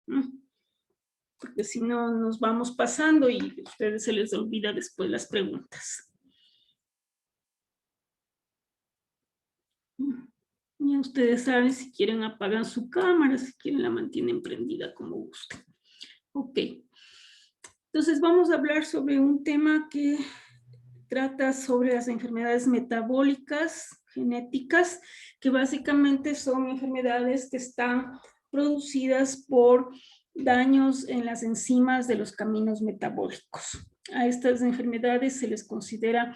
¿no? Porque si no nos vamos pasando y a ustedes se les olvida después las preguntas. Ya ustedes saben, si quieren apagan su cámara, si quieren la mantienen prendida como gusten. Ok. Entonces vamos a hablar sobre un tema que trata sobre las enfermedades metabólicas, genéticas, que básicamente son enfermedades que están producidas por daños en las enzimas de los caminos metabólicos. A estas enfermedades se les considera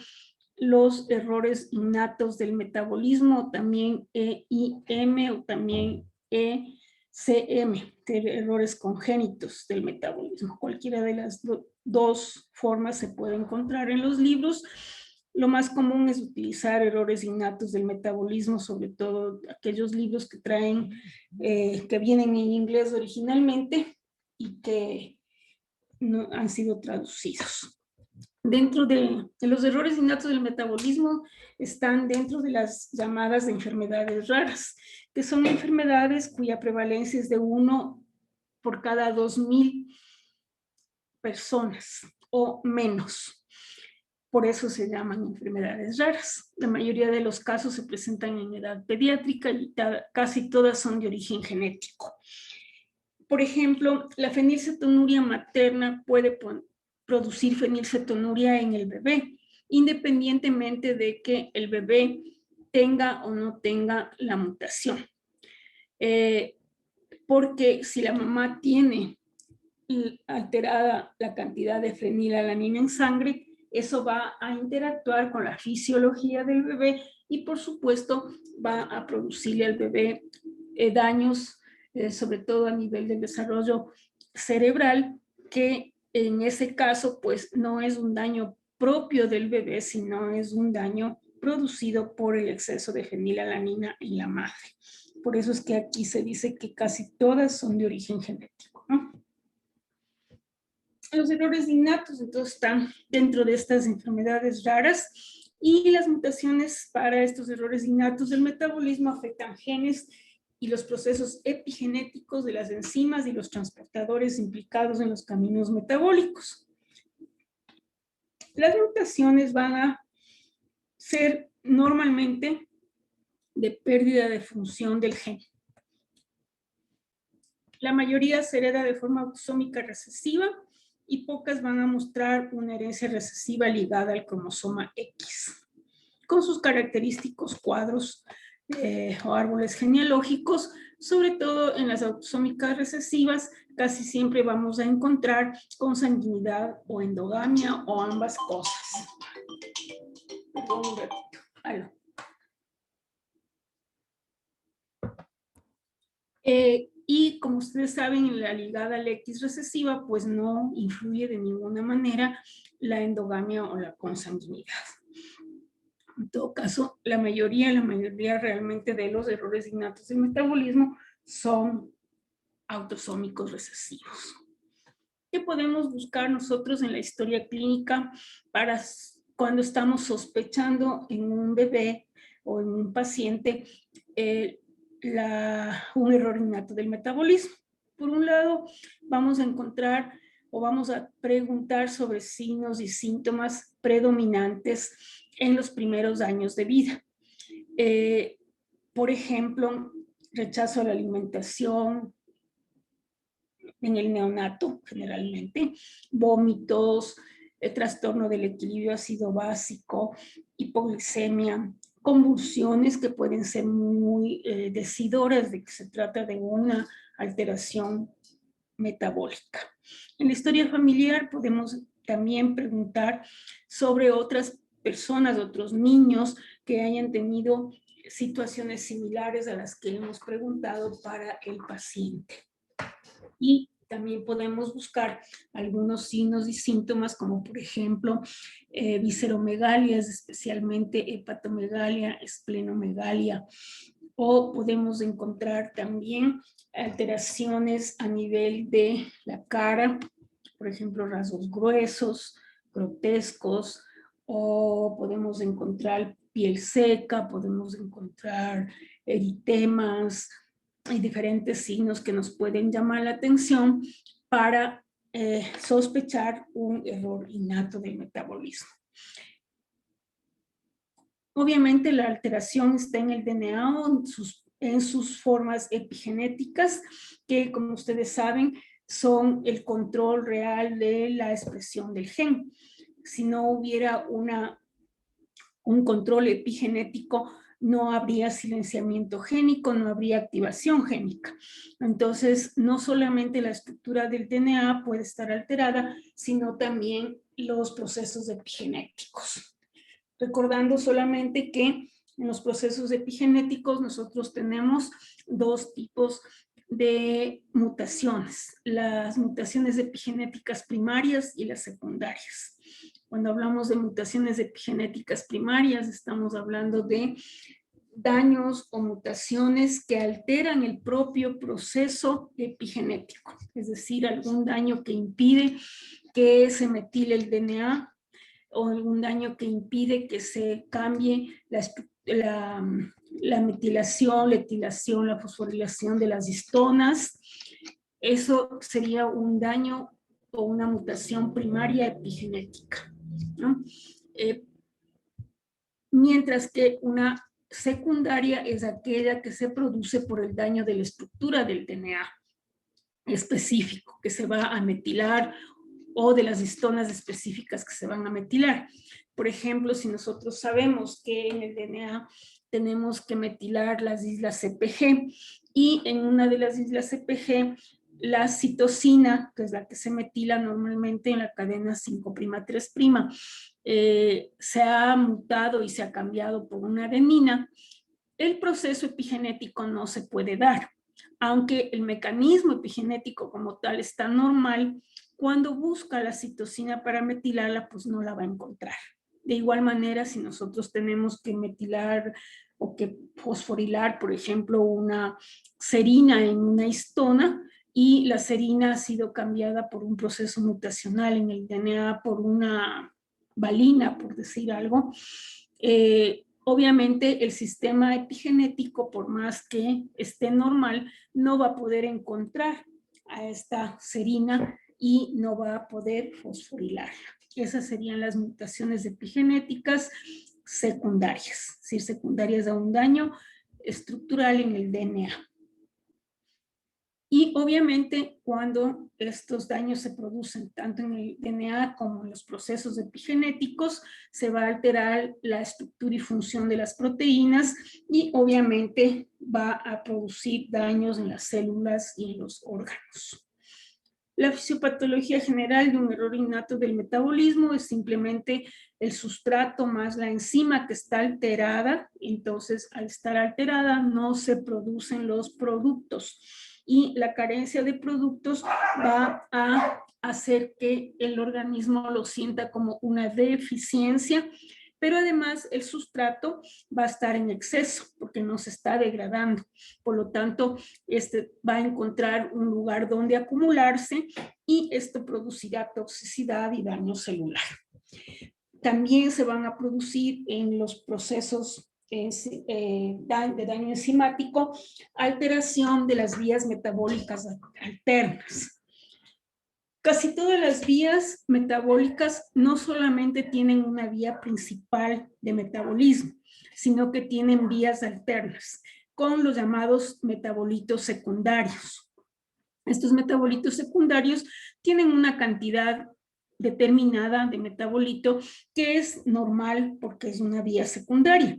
los errores innatos del metabolismo, también EIM o también ECM, errores congénitos del metabolismo. Cualquiera de las dos formas se puede encontrar en los libros. Lo más común es utilizar errores innatos del metabolismo, sobre todo aquellos libros que traen, que vienen en inglés originalmente y que no han sido traducidos. Dentro de los errores innatos del metabolismo están dentro de las llamadas enfermedades raras, que son enfermedades cuya prevalencia es de 1 por cada 2.000 personas o menos. Por eso se llaman enfermedades raras. La mayoría de los casos se presentan en edad pediátrica y casi todas son de origen genético. Por ejemplo, la fenilcetonuria materna puede producir fenilcetonuria en el bebé, independientemente de que el bebé tenga o no tenga la mutación. Porque si la mamá tiene alterada la cantidad de fenilalanina en sangre, eso va a interactuar con la fisiología del bebé y por supuesto va a producirle al bebé daños, sobre todo a nivel del desarrollo cerebral, que en ese caso pues no es un daño propio del bebé, sino es un daño producido por el exceso de fenilalanina en la madre. Por eso es que aquí se dice que casi todas son de origen genético, ¿no? Los errores innatos entonces están dentro de estas enfermedades raras y las mutaciones para estos errores innatos del metabolismo afectan genes y los procesos epigenéticos de las enzimas y los transportadores implicados en los caminos metabólicos. Las mutaciones van a ser normalmente de pérdida de función del gen. La mayoría se hereda de forma autosómica recesiva y pocas van a mostrar una herencia recesiva ligada al cromosoma X, con sus característicos cuadros o árboles genealógicos. Sobre todo en las autosómicas recesivas, casi siempre vamos a encontrar consanguinidad o endogamia o ambas cosas. Perdón, un ratito. Aló. Y como ustedes saben, en la ligada al X recesiva, pues no influye de ninguna manera la endogamia o la consanguinidad. En todo caso, la mayoría realmente de los errores innatos del metabolismo son autosómicos recesivos. ¿Qué podemos buscar nosotros en la historia clínica para cuando estamos sospechando en un bebé o en un paciente un error innato del metabolismo? Por un lado, vamos a encontrar o vamos a preguntar sobre signos y síntomas predominantes en los primeros años de vida. Por ejemplo, rechazo a la alimentación en el neonato, generalmente, vómitos, trastorno del equilibrio ácido básico, hipoglicemia, convulsiones que pueden ser muy decidoras de que se trata de una alteración metabólica. En la historia familiar podemos también preguntar sobre otras personas, otros niños que hayan tenido situaciones similares a las que hemos preguntado para el paciente. Y también podemos buscar algunos signos y síntomas como por ejemplo visceromegalias, especialmente hepatomegalia, esplenomegalia, o podemos encontrar también alteraciones a nivel de la cara, por ejemplo rasgos gruesos, grotescos, o podemos encontrar piel seca, podemos encontrar eritemas, hay diferentes signos que nos pueden llamar la atención para sospechar un error innato del metabolismo. Obviamente la alteración está en el DNA o en sus formas epigenéticas, que como ustedes saben son el control real de la expresión del gen. Si no hubiera un control epigenético, no habría silenciamiento génico, no habría activación génica. Entonces, no solamente la estructura del DNA puede estar alterada, sino también los procesos epigenéticos. Recordando solamente que en los procesos epigenéticos nosotros tenemos dos tipos de mutaciones, las mutaciones epigenéticas primarias y las secundarias. Cuando hablamos de mutaciones epigenéticas primarias, estamos hablando de daños o mutaciones que alteran el propio proceso epigenético, es decir, algún daño que impide que se metile el DNA o algún daño que impide que se cambie la metilación, la etilación, la fosforilación de las histonas. Eso sería un daño o una mutación primaria epigenética, ¿no? Mientras que una secundaria es aquella que se produce por el daño de la estructura del DNA específico, que se va a metilar, o de las histonas específicas que se van a metilar. Por ejemplo, si nosotros sabemos que en el DNA tenemos que metilar las islas CPG y en una de las islas CPG la citosina, que es la que se metila normalmente en la cadena 5'3', se ha mutado y se ha cambiado por una adenina, el proceso epigenético no se puede dar. Aunque el mecanismo epigenético como tal está normal, cuando busca la citosina para metilarla, pues no la va a encontrar. De igual manera, si nosotros tenemos que metilar o que fosforilar, por ejemplo, una serina en una histona, y la serina ha sido cambiada por un proceso mutacional en el DNA por una valina, por decir algo, obviamente el sistema epigenético, por más que esté normal, no va a poder encontrar a esta serina y no va a poder fosforilarla. Esas serían las mutaciones epigenéticas secundarias, es decir, secundarias a un daño estructural en el DNA. Y obviamente cuando estos daños se producen tanto en el DNA como en los procesos epigenéticos, se va a alterar la estructura y función de las proteínas y obviamente va a producir daños en las células y en los órganos. La fisiopatología general de un error innato del metabolismo es simplemente el sustrato más la enzima que está alterada. Entonces, al estar alterada no se producen los productos y la carencia de productos va a hacer que el organismo lo sienta como una deficiencia, pero además el sustrato va a estar en exceso porque no se está degradando. Por lo tanto, va a encontrar un lugar donde acumularse y esto producirá toxicidad y daño celular. También se van a producir en los procesos de daño enzimático alteración de las vías metabólicas alternas. Casi todas las vías metabólicas no solamente tienen una vía principal de metabolismo, sino que tienen vías alternas con los llamados metabolitos secundarios. Estos metabolitos secundarios tienen una cantidad determinada de metabolito que es normal porque es una vía secundaria.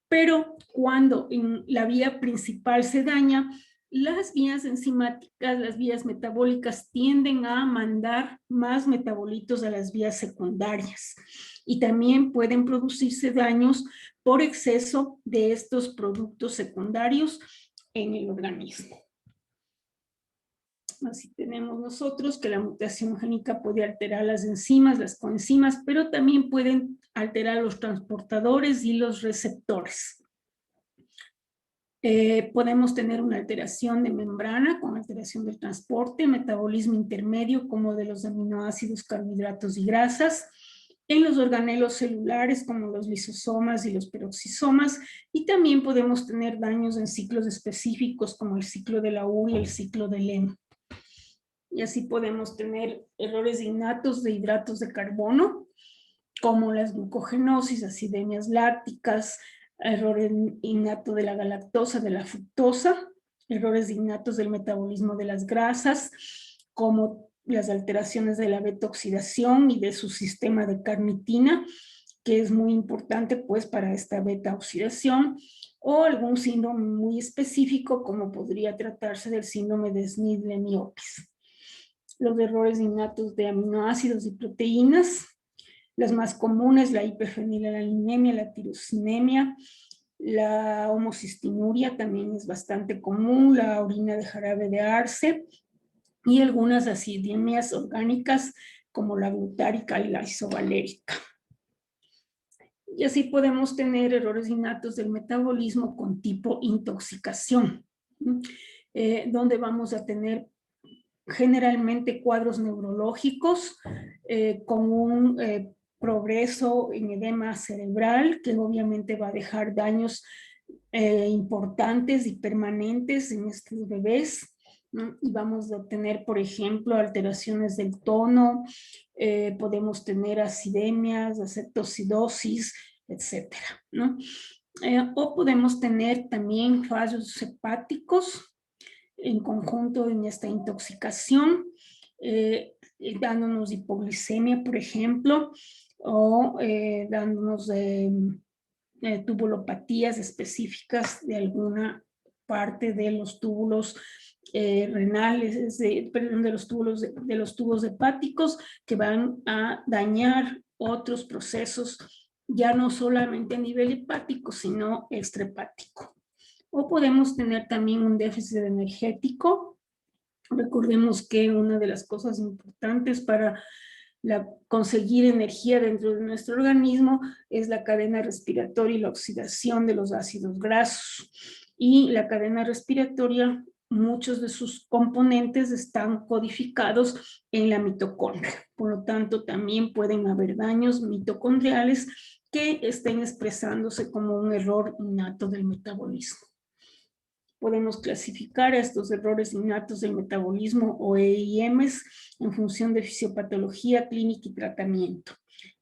Pero cuando en la vía principal se daña, las vías enzimáticas, las vías metabólicas tienden a mandar más metabolitos a las vías secundarias y también pueden producirse daños por exceso de estos productos secundarios en el organismo. Así tenemos nosotros que la mutación génica puede alterar las enzimas, las coenzimas, pero también pueden alterar los transportadores y los receptores. Podemos tener una alteración de membrana con alteración del transporte, metabolismo intermedio como de los aminoácidos, carbohidratos y grasas, en los organelos celulares como los lisosomas y los peroxisomas, y también podemos tener daños en ciclos específicos como el ciclo de la URI y el ciclo de Lem. Y así podemos tener errores innatos de hidratos de carbono, como las glucogenosis, acidemias lácticas, errores innato de la galactosa, de la fructosa, errores innatos del metabolismo de las grasas, como las alteraciones de la beta-oxidación y de su sistema de carnitina, que es muy importante pues para esta beta-oxidación, o algún síndrome muy específico, como podría tratarse del síndrome de Smith-Lemmy-Opitz. Los errores innatos de aminoácidos y proteínas, las más comunes, la hiperfenilalinemia, la tirosinemia, la homocistinuria también es bastante común, la orina de jarabe de arce y algunas acidemias orgánicas como la glutárica y la isovalérica. Y así podemos tener errores innatos del metabolismo con tipo intoxicación, donde vamos a tener generalmente cuadros neurológicos con un progreso en edema cerebral, que obviamente va a dejar daños importantes y permanentes en estos bebés, ¿no? Y vamos a tener, por ejemplo, alteraciones del tono, podemos tener acidemias, acetocidosis, etcétera, ¿no? O podemos tener también fallos hepáticos en conjunto en esta intoxicación, dándonos hipoglicemia, por ejemplo, o dándonos tubulopatías específicas de alguna parte de los túbulos renales, perdón, de los tubos hepáticos, que van a dañar otros procesos, ya no solamente a nivel hepático, sino extrahepático. O podemos tener también un déficit energético. Recordemos que una de las cosas importantes para conseguir energía dentro de nuestro organismo es la cadena respiratoria y la oxidación de los ácidos grasos. Y la cadena respiratoria, muchos de sus componentes están codificados en la mitocondria. Por lo tanto, también pueden haber daños mitocondriales que estén expresándose como un error innato del metabolismo. Podemos clasificar a estos errores innatos del metabolismo o EIMs en función de fisiopatología, clínica y tratamiento.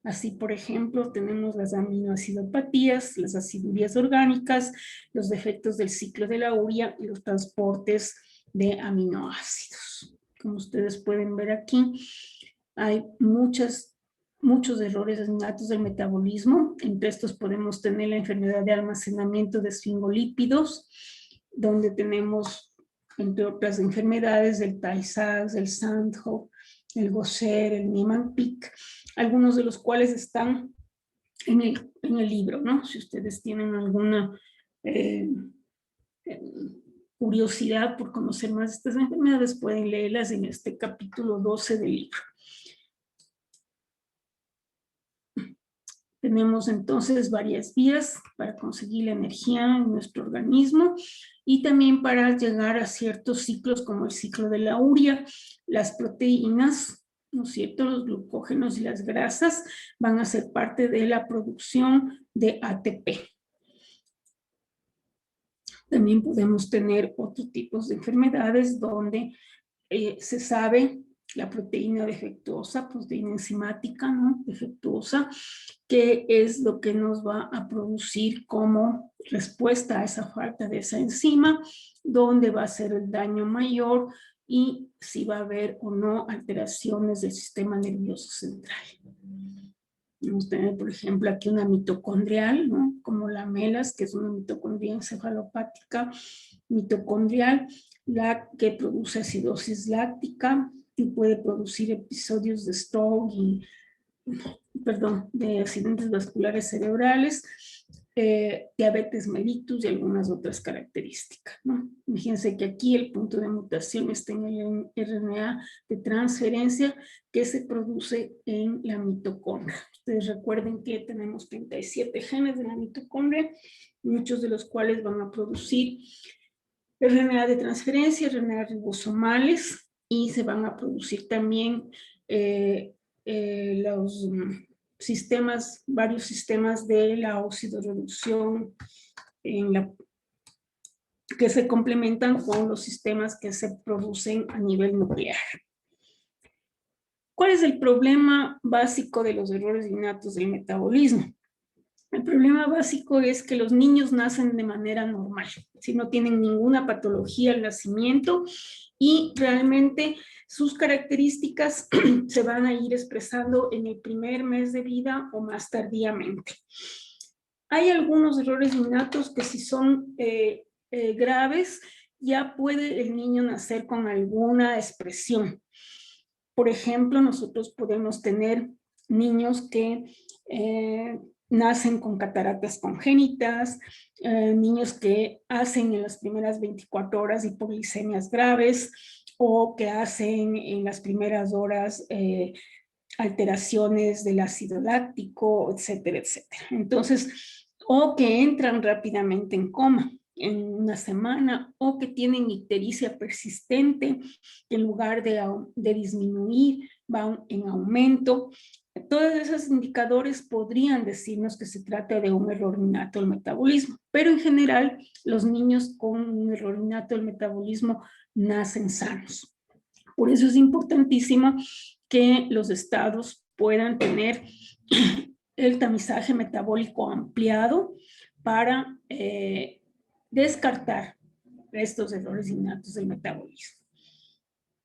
Así, por ejemplo, tenemos las aminoacidopatías, las acidurías orgánicas, los defectos del ciclo de la urea y los transportes de aminoácidos. Como ustedes pueden ver aquí, hay muchos errores innatos del metabolismo. Entre estos podemos tener la enfermedad de almacenamiento de esfingolípidos, donde tenemos, entre otras enfermedades, el Tay-Sachs, el Sandhoff, el Gosser, el Niemann-Pick, algunos de los cuales están en el libro, ¿no? Si ustedes tienen alguna curiosidad por conocer más de estas enfermedades, pueden leerlas en este capítulo 12 del libro. Tenemos entonces varias vías para conseguir la energía en nuestro organismo y también para llegar a ciertos ciclos como el ciclo de la urea. Las proteínas, ¿no es cierto? Los glucógenos y las grasas van a ser parte de la producción de ATP. También podemos tener otros tipos de enfermedades donde se sabe la proteína defectuosa, proteína enzimática, ¿no? Defectuosa, que es lo que nos va a producir como respuesta a esa falta de esa enzima, donde va a ser el daño mayor y si va a haber o no alteraciones del sistema nervioso central. Vamos a tener, por ejemplo, aquí una mitocondrial, ¿no? Como la MELAS, que es una mitocondria encefalopática mitocondrial, la que produce acidosis láctica y puede producir episodios de stroke y, perdón, de accidentes vasculares cerebrales, diabetes mellitus y algunas otras características, ¿no? Fíjense que aquí el punto de mutación está en el RNA de transferencia que se produce en la mitocondria. Ustedes recuerden que tenemos 37 genes de la mitocondria, muchos de los cuales van a producir RNA de transferencia, RNA ribosomales, y se van a producir también los varios sistemas de la oxidorreducción que se complementan con los sistemas que se producen a nivel nuclear. ¿Cuál es el problema básico de los errores innatos del metabolismo? El problema básico es que los niños nacen de manera normal, si no tienen ninguna patología al nacimiento y realmente sus características se van a ir expresando en el primer mes de vida o más tardíamente. Hay algunos errores innatos que si son graves, ya puede el niño nacer con alguna expresión. Por ejemplo, nosotros podemos tener niños que nacen con cataratas congénitas, niños que hacen en las primeras 24 horas hipoglicemias graves o que hacen en las primeras horas alteraciones del ácido láctico, etcétera, etcétera. Entonces, o que entran rápidamente en coma en una semana, o que tienen ictericia persistente, que en lugar de disminuir, van en aumento. Todos esos indicadores podrían decirnos que se trata de un error innato del metabolismo, pero en general los niños con un error innato del metabolismo nacen sanos. Por eso es importantísimo que los estados puedan tener el tamizaje metabólico ampliado para descartar estos errores innatos del metabolismo.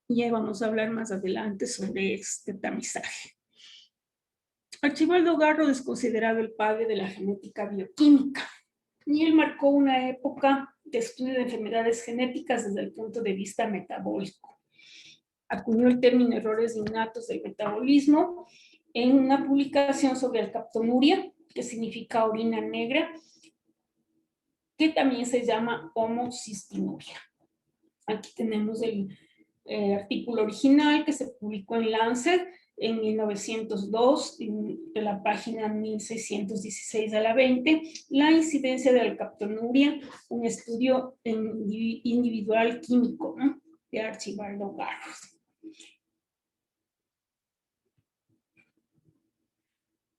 Y vamos a hablar más adelante sobre este tamizaje. Archibaldo Garro es considerado el padre de la genética bioquímica y él marcó una época de estudio de enfermedades genéticas desde el punto de vista metabólico. Acuñó el término errores innatos del metabolismo en una publicación sobre alcaptonuria, que significa orina negra, que también se llama homocistinuria. Aquí tenemos el artículo original que se publicó en Lancet en 1902, de la página 1616 a la 20, la incidencia de alcaptonuria, un estudio individual químico, ¿no?, de Archibaldo Garro.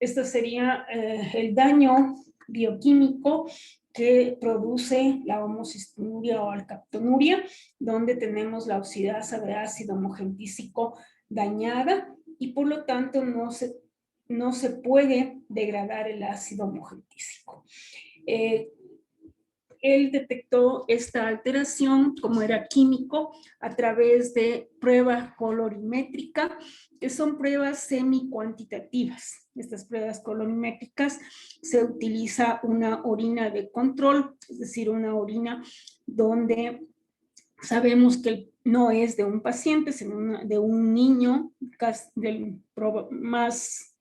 Este sería el daño bioquímico que produce la homocistinuria o alcaptonuria, donde tenemos la oxidasa de ácido homogentísico dañada y por lo tanto no se puede degradar el ácido homogentísico. Él detectó esta alteración, como era químico, a través de prueba colorimétrica, que son pruebas semi-cuantitativas. Estas pruebas colorimétricas se utiliza una orina de control, es decir, una orina donde sabemos que no es de un paciente, sino de un niño, más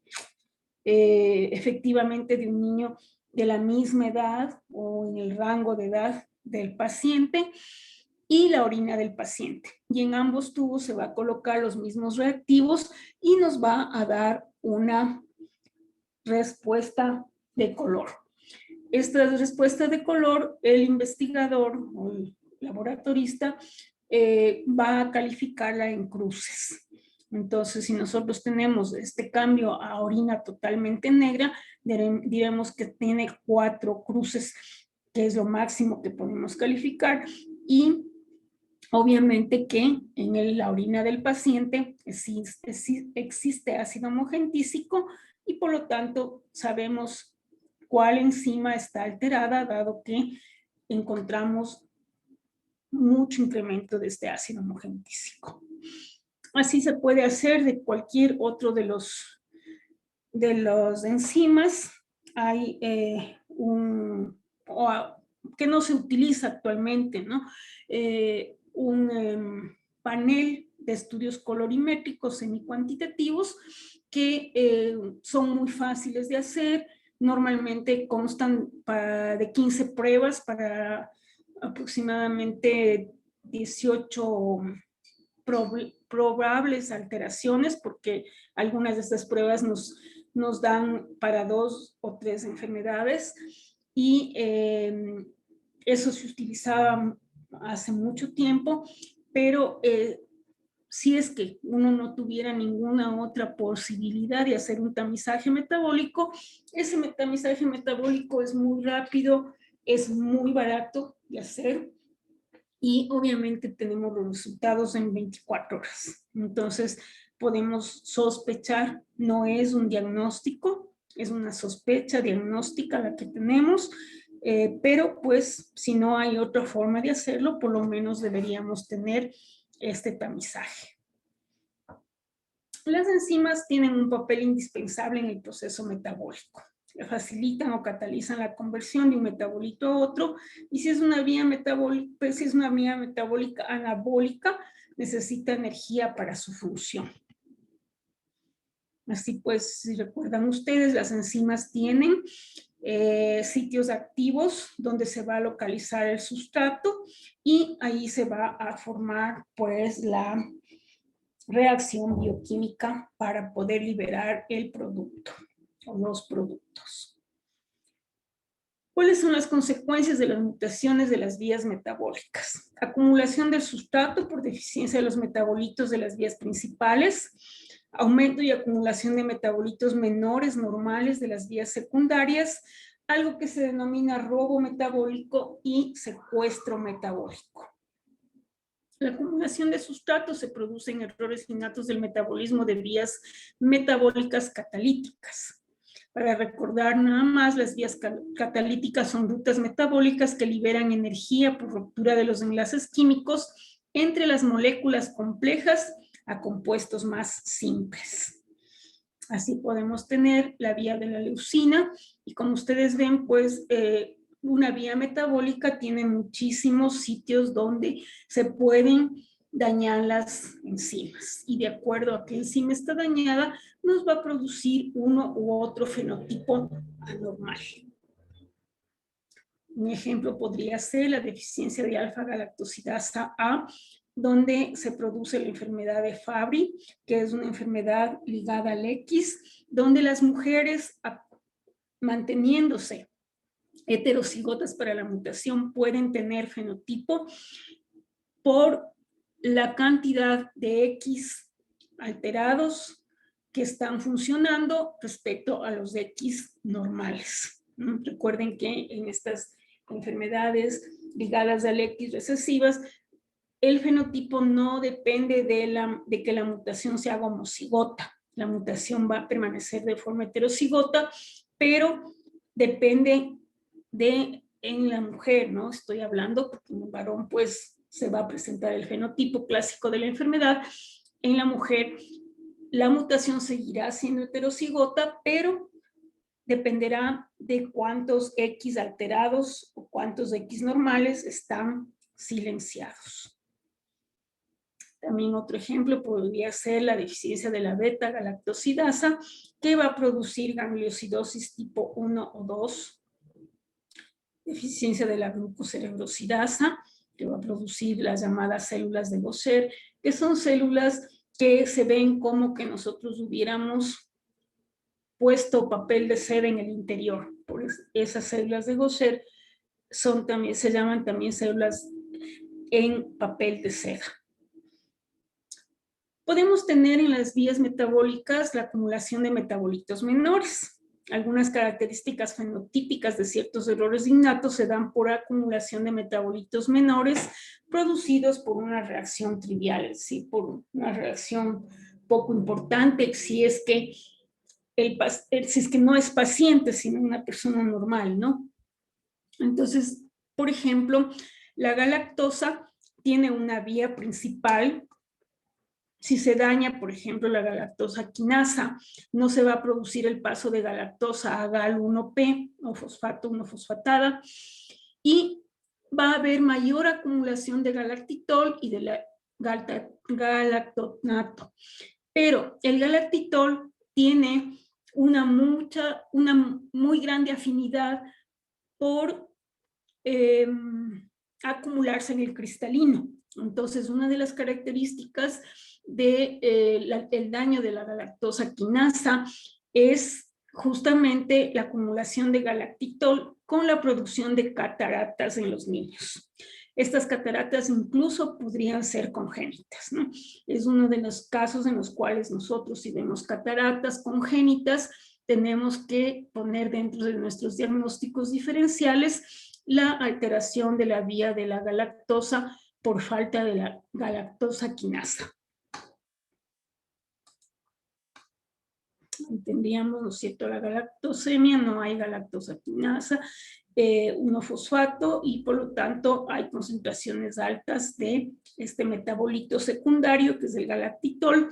efectivamente de un niño de la misma edad o en el rango de edad del paciente, y la orina del paciente. Y en ambos tubos se va a colocar los mismos reactivos y nos va a dar una respuesta de color. Esta respuesta de color, el investigador o el laboratorista va a calificarla en cruces. Entonces, si nosotros tenemos este cambio a orina totalmente negra, diremos que tiene 4 cruces, que es lo máximo que podemos calificar, y obviamente que en la orina del paciente existe ácido homogentísico y por lo tanto sabemos cuál enzima está alterada, dado que encontramos mucho incremento de este ácido homogentísico. Así se puede hacer de cualquier otro de los enzimas. Hay que no se utiliza actualmente, ¿no? Un panel de estudios colorimétricos semicuantitativos que son muy fáciles de hacer. Normalmente constan de 15 pruebas para aproximadamente 18 probables alteraciones, porque algunas de estas pruebas nos dan para 2 o 3 enfermedades, y eso se utilizaba hace mucho tiempo, pero si es que uno no tuviera ninguna otra posibilidad de hacer un tamizaje metabólico, ese tamizaje metabólico es muy rápido, es muy barato de hacer y obviamente tenemos los resultados en 24 horas. Entonces podemos sospechar, no es un diagnóstico, es una sospecha diagnóstica la que tenemos, pero pues si no hay otra forma de hacerlo, por lo menos deberíamos tener este tamizaje. Las enzimas tienen un papel indispensable en el proceso metabólico. Facilitan o catalizan la conversión de un metabolito a otro, y si es una vía metabólica, pues si es una vía metabólica anabólica, necesita energía para su función. Así pues, si recuerdan ustedes, las enzimas tienen sitios activos donde se va a localizar el sustrato y ahí se va a formar pues la reacción bioquímica para poder liberar el producto o los productos. ¿Cuáles son las consecuencias de las mutaciones de las vías metabólicas? Acumulación del sustrato por deficiencia de los metabolitos de las vías principales, aumento y acumulación de metabolitos menores normales de las vías secundarias, algo que se denomina robo metabólico y secuestro metabólico. La acumulación de sustratos se produce en errores innatos del metabolismo de vías metabólicas catalíticas. Para recordar nada más, las vías catalíticas son rutas metabólicas que liberan energía por ruptura de los enlaces químicos entre las moléculas complejas a compuestos más simples. Así podemos tener la vía de la leucina y como ustedes ven, pues una vía metabólica tiene muchísimos sitios donde se pueden dañar las enzimas y de acuerdo a qué enzima está dañada nos va a producir uno u otro fenotipo anormal. Un ejemplo podría ser la deficiencia de alfa-galactosidasa A, donde se produce la enfermedad de Fabry, que es una enfermedad ligada al X, donde las mujeres manteniéndose heterocigotas para la mutación pueden tener fenotipo por la cantidad de X alterados que están funcionando respecto a los X normales. Recuerden que en estas enfermedades ligadas al X recesivas, el fenotipo no depende de que la mutación se haga homocigota. La mutación va a permanecer de forma heterocigota, pero depende en la mujer, ¿no? Estoy hablando porque en el varón, pues, se va a presentar el fenotipo clásico de la enfermedad. En la mujer, la mutación seguirá siendo heterocigota, pero dependerá de cuántos X alterados o cuántos X normales están silenciados. También otro ejemplo podría ser la deficiencia de la beta-galactosidasa, que va a producir gangliosidosis tipo 1 o 2, deficiencia de la glucocerebrosidasa, que va a producir las llamadas células de Gaucher, que son células que se ven como que nosotros hubiéramos puesto papel de seda en el interior. Por esas células de Gaucher se llaman también células en papel de seda. Podemos tener en las vías metabólicas la acumulación de metabolitos menores. Algunas características fenotípicas de ciertos errores innatos se dan por acumulación de metabolitos menores producidos por una reacción trivial, ¿sí? Por una reacción poco importante, si es que no es paciente, sino una persona normal, ¿no? Entonces, por ejemplo, la galactosa tiene una vía principal. Si se daña, por ejemplo, la galactosa quinasa, no se va a producir el paso de galactosa a GAL1P o fosfato 1-fosfatada y va a haber mayor acumulación de galactitol y de galactonato. Pero el galactitol tiene una muy grande afinidad por acumularse en el cristalino. Entonces, una de las características del daño de la galactosa quinasa es justamente la acumulación de galactitol con la producción de cataratas en los niños. Estas cataratas incluso podrían ser congénitas, ¿no? Es uno de los casos en los cuales nosotros, si vemos cataratas congénitas, tenemos que poner dentro de nuestros diagnósticos diferenciales la alteración de la vía de la galactosa por falta de la galactosa quinasa. Tendríamos, ¿no es cierto?, la galactosemia, no hay galactosa quinasa, 1-fosfato, y por lo tanto hay concentraciones altas de este metabolito secundario, que es el galactitol.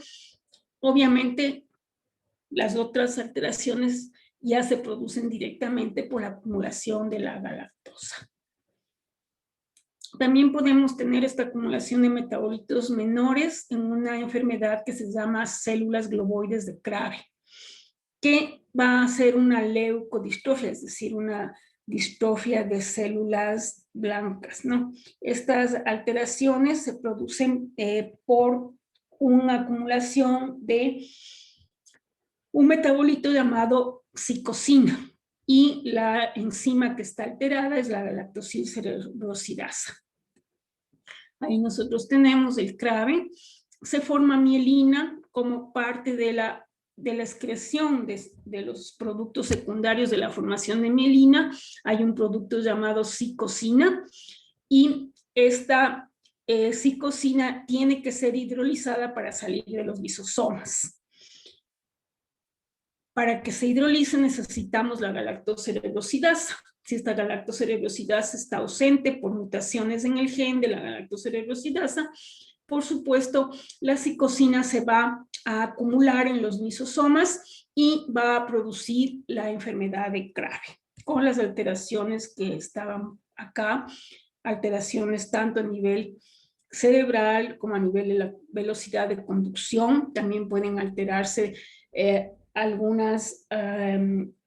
Obviamente, las otras alteraciones ya se producen directamente por la acumulación de la galactosa. También podemos tener esta acumulación de metabolitos menores en una enfermedad que se llama células globoides de Krabbe, que va a ser una leucodistrofia, es decir, una distrofia de células blancas, ¿no? Estas alteraciones se producen por una acumulación de un metabolito llamado psicosina, y la enzima que está alterada es la galactosilcererosidasa. Ahí nosotros tenemos el Krabbe. Se forma mielina como parte de la excreción de los productos secundarios de la formación de mielina. Hay un producto llamado psicosina, y esta psicosina tiene que ser hidrolizada para salir de los lisosomas. Para que se hidrolice necesitamos la galactocererosidasa. Si esta galactocererosidasa está ausente por mutaciones en el gen de la galactocererosidasa, por supuesto, la psicosina se va a acumular en los lisosomas y va a producir la enfermedad de Krabbe, con las alteraciones que estaban acá, alteraciones tanto a nivel cerebral como a nivel de la velocidad de conducción. También pueden alterarse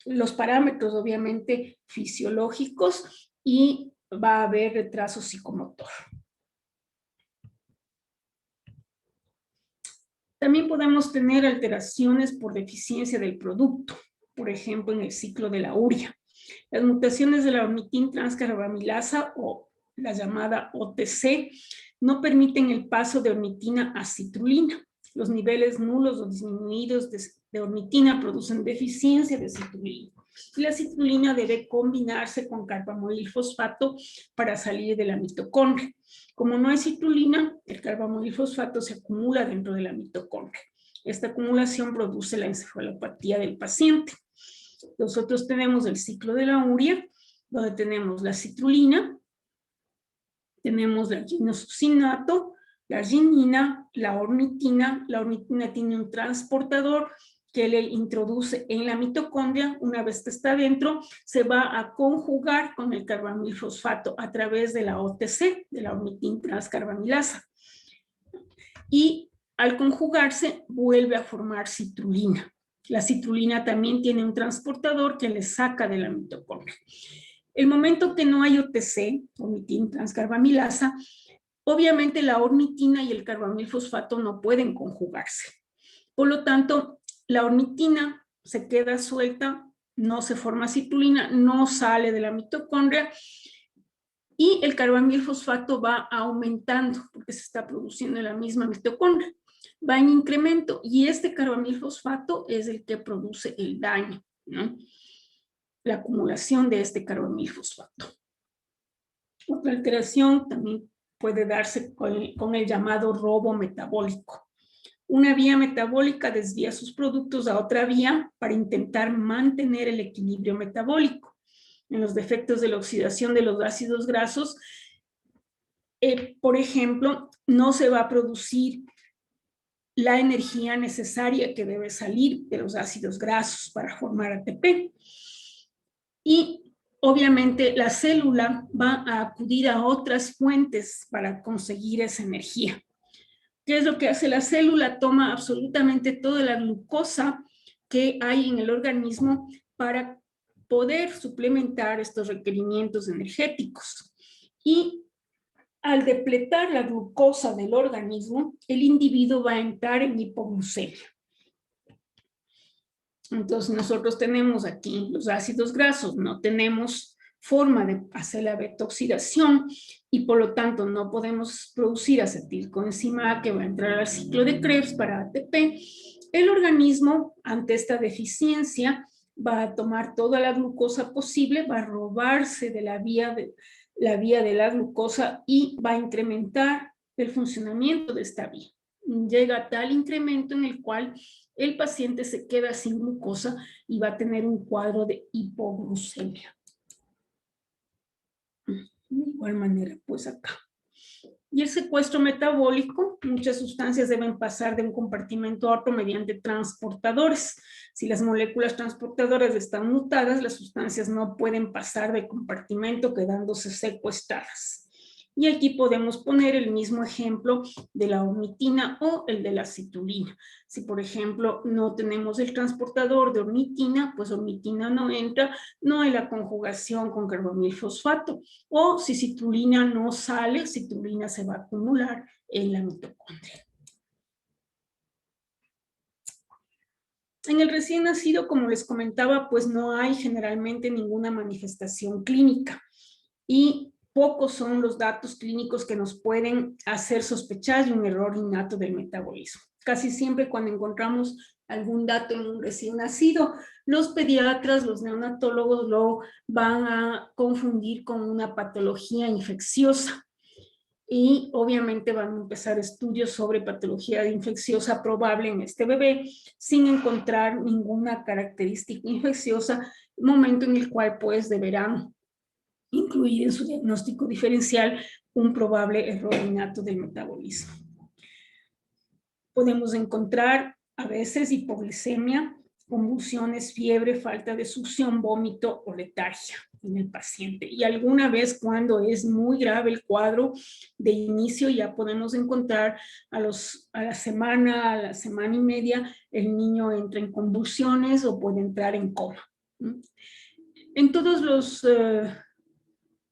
los parámetros obviamente fisiológicos, y va a haber retraso psicomotor. También podemos tener alteraciones por deficiencia del producto, por ejemplo en el ciclo de la urea. Las mutaciones de la ornitin transcarbamilasa, o la llamada OTC, no permiten el paso de ornitina a citrulina. Los niveles nulos o disminuidos de ornitina producen deficiencia de citrulina. Y la citrulina debe combinarse con carbamolilfosfato para salir de la mitocondria. Como no hay citrulina, el carbamolilfosfato se acumula dentro de la mitocondria. Esta acumulación produce la encefalopatía del paciente. Nosotros tenemos el ciclo de la urea, donde tenemos la citrulina, tenemos el ginosucinato, la arginina, la ornitina. La ornitina tiene un transportador que le introduce en la mitocondria. Una vez que está dentro, se va a conjugar con el carbamilfosfato a través de la OTC, de la ornitin transcarbamilasa. Y al conjugarse, vuelve a formar citrulina. La citrulina también tiene un transportador que le saca de la mitocondria. El momento que no hay OTC, ornitin transcarbamilasa, obviamente la ornitina y el carbamilfosfato no pueden conjugarse. Por lo tanto, la ornitina se queda suelta, no se forma citrulina, no sale de la mitocondria, y el carbamilfosfato va aumentando porque se está produciendo en la misma mitocondria. Va en incremento, y este carbamilfosfato es el que produce el daño, ¿no? La acumulación de este carbamilfosfato. Otra alteración también puede darse con el llamado robo metabólico. Una vía metabólica desvía sus productos a otra vía para intentar mantener el equilibrio metabólico. En los defectos de la oxidación de los ácidos grasos, por ejemplo, no se va a producir la energía necesaria que debe salir de los ácidos grasos para formar ATP. Y obviamente la célula va a acudir a otras fuentes para conseguir esa energía. ¿Qué es lo que hace la célula? Toma absolutamente toda la glucosa que hay en el organismo para poder suplementar estos requerimientos energéticos. Y al depletar la glucosa del organismo, el individuo va a entrar en hipoglucemia. Entonces nosotros tenemos aquí los ácidos grasos, no tenemos forma de hacer la beta-oxidación y por lo tanto no podemos producir acetilcoenzima A que va a entrar al ciclo de Krebs para ATP, el organismo ante esta deficiencia va a tomar toda la glucosa posible, va a robarse de la vía de la glucosa y va a incrementar el funcionamiento de esta vía. Llega a tal incremento en el cual el paciente se queda sin glucosa y va a tener un cuadro de hipoglucemia. De igual manera, pues acá. Y el secuestro metabólico, muchas sustancias deben pasar de un compartimento a otro mediante transportadores. Si las moléculas transportadoras están mutadas, las sustancias no pueden pasar de compartimento quedándose secuestradas. Y aquí podemos poner el mismo ejemplo de la ornitina o el de la citulina. Si, por ejemplo, no tenemos el transportador de ornitina, pues ornitina no entra, no hay la conjugación con carbamilfosfato. O si citulina no sale, citulina se va a acumular en la mitocondria. En el recién nacido, como les comentaba, pues no hay generalmente ninguna manifestación clínica. Y pocos son los datos clínicos que nos pueden hacer sospechar de un error innato del metabolismo. Casi siempre cuando encontramos algún dato en un recién nacido, los pediatras, los neonatólogos lo van a confundir con una patología infecciosa. Y obviamente van a empezar estudios sobre patología infecciosa probable en este bebé sin encontrar ninguna característica infecciosa, momento en el cual pues deberán incluir en su diagnóstico diferencial un probable error innato del metabolismo. Podemos encontrar a veces hipoglicemia, convulsiones, fiebre, falta de succión, vómito o letargia en el paciente. Y alguna vez cuando es muy grave el cuadro de inicio, ya podemos encontrar a la semana y media, el niño entra en convulsiones o puede entrar en coma. En todos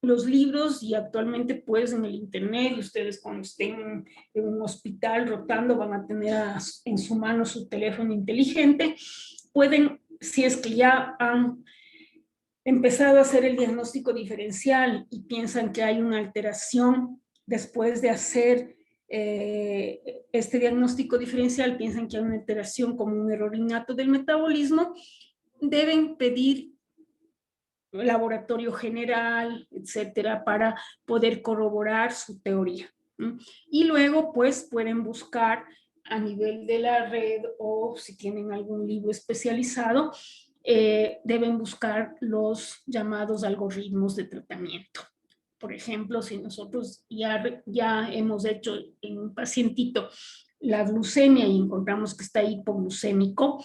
los libros y actualmente pues en el internet, ustedes cuando estén en un hospital rotando van a tener en su mano su teléfono inteligente, pueden, si es que ya han empezado a hacer el diagnóstico diferencial y piensan que hay una alteración después de hacer este diagnóstico diferencial, piensan que hay una alteración como un error innato del metabolismo, deben pedir laboratorio general, etcétera, para poder corroborar su teoría. Y luego, pues, pueden buscar a nivel de la red o si tienen algún libro especializado, deben buscar los llamados algoritmos de tratamiento. Por ejemplo, si nosotros ya hemos hecho en un pacientito la glucemia y encontramos que está hipoglucémico,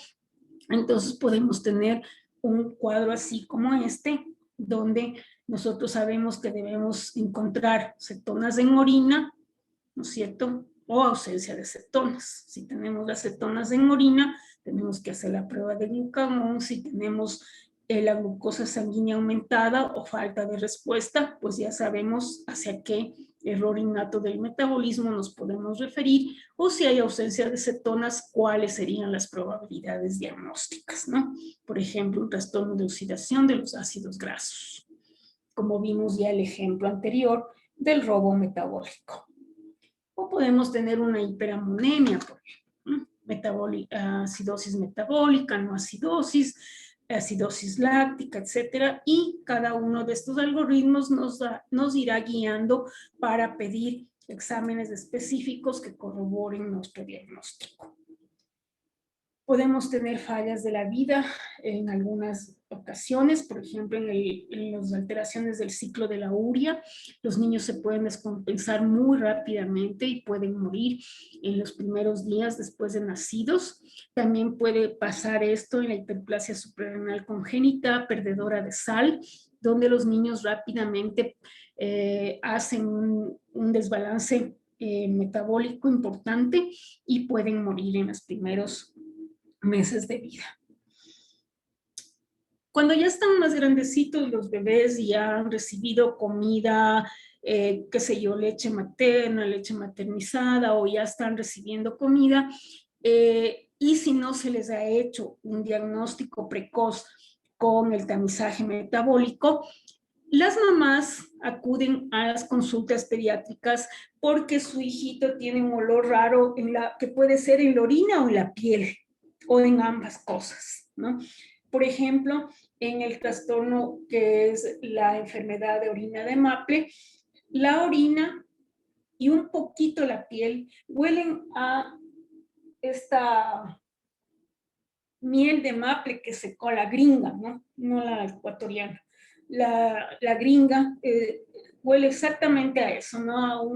entonces podemos tener un cuadro así como este, donde nosotros sabemos que debemos encontrar cetonas en orina, ¿no es cierto? O ausencia de cetonas. Si tenemos las cetonas en orina, tenemos que hacer la prueba de glucagón. Si tenemos la glucosa sanguínea aumentada o falta de respuesta, pues ya sabemos hacia qué error innato del metabolismo nos podemos referir, o si hay ausencia de cetonas, cuáles serían las probabilidades diagnósticas, ¿no? Por ejemplo, un trastorno de oxidación de los ácidos grasos, como vimos ya el ejemplo anterior del robo metabólico. O podemos tener una hiperamonemia, por ejemplo, acidosis metabólica, no acidosis láctica, etcétera, y cada uno de estos algoritmos nos irá guiando para pedir exámenes específicos que corroboren nuestro diagnóstico. Podemos tener fallas de la vida en algunas ocasiones, por ejemplo, en las alteraciones del ciclo de la urea. Los niños se pueden descompensar muy rápidamente y pueden morir en los primeros días después de nacidos. También puede pasar esto en la hiperplasia suprarrenal congénita, perdedora de sal, donde los niños rápidamente hacen un desbalance metabólico importante y pueden morir en los primeros meses de vida. Cuando ya están más grandecitos los bebés y ya han recibido comida, qué sé yo, leche materna, leche maternizada, o ya están recibiendo comida, y si no se les ha hecho un diagnóstico precoz con el tamizaje metabólico, Las mamás acuden a las consultas pediátricas porque su hijito tiene un olor raro que puede ser en la orina o en la piel, o en ambas cosas, ¿no? Por ejemplo, en el trastorno que es la enfermedad de orina de Maple, la orina y un poquito la piel huelen a esta miel de maple que secó la gringa, ¿no? No la ecuatoriana. La gringa huele exactamente a eso, ¿no?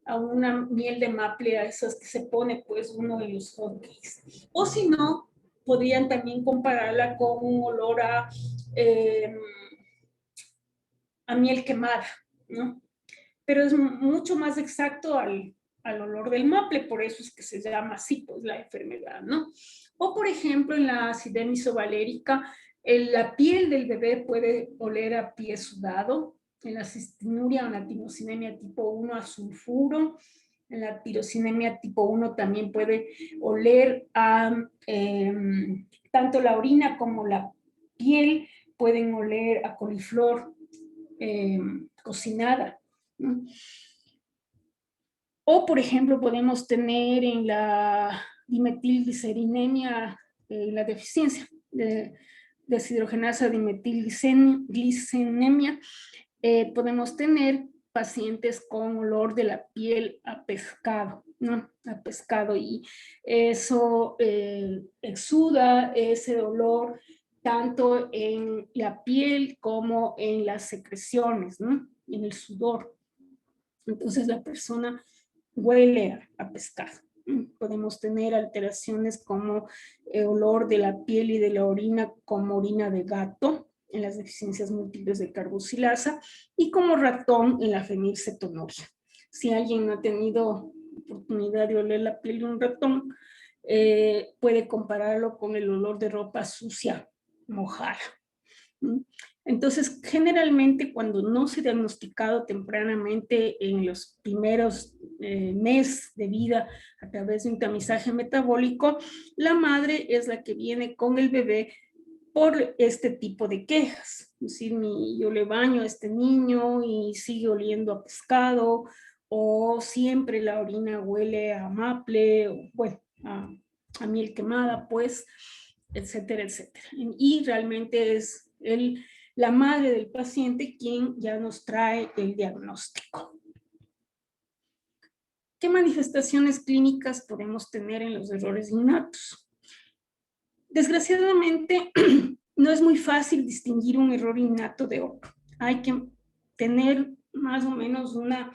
A una miel de maple, a esas que se pone pues uno de los hotcakes. O si no, podrían también compararla con un olor a miel quemada, ¿no? Pero es mucho más exacto al olor del maple, por eso es que se llama así, pues, la enfermedad, ¿no? O, por ejemplo, en la acidemia isovalérica, la piel del bebé puede oler a pie sudado, en la cistinuria o la tirosinemia tipo 1 a sulfuro, en la tirosinemia tipo 1 también puede oler a, tanto la orina como la piel pueden oler a coliflor cocinada, ¿no? O, por ejemplo, podemos tener en la dimetilglicerinemia la deficiencia de deshidrogenasa dimetilglicenemia. Podemos tener pacientes con olor de la piel a pescado, ¿no? A pescado, y eso exuda ese olor tanto en la piel como en las secreciones, ¿no? En el sudor. Entonces la persona huele a pescado. Podemos tener alteraciones como olor de la piel y de la orina como orina de gato en las deficiencias múltiples de carboxilasa y como ratón en la fenilcetonuria. Si alguien no ha tenido oportunidad de oler la piel de un ratón, puede compararlo con el olor de ropa sucia, mojada. Entonces, generalmente cuando no se ha diagnosticado tempranamente en los primeros meses de vida a través de un tamizaje metabólico, la madre es la que viene con el bebé por este tipo de quejas. Es decir, yo le baño a este niño y sigue oliendo a pescado, o siempre la orina huele a maple, o bueno, a miel quemada, pues, etcétera, etcétera. Y realmente es la madre del paciente quien ya nos trae el diagnóstico. ¿Qué manifestaciones clínicas podemos tener en los errores innatos? Desgraciadamente, no es muy fácil distinguir un error innato de otro. Hay que tener más o menos una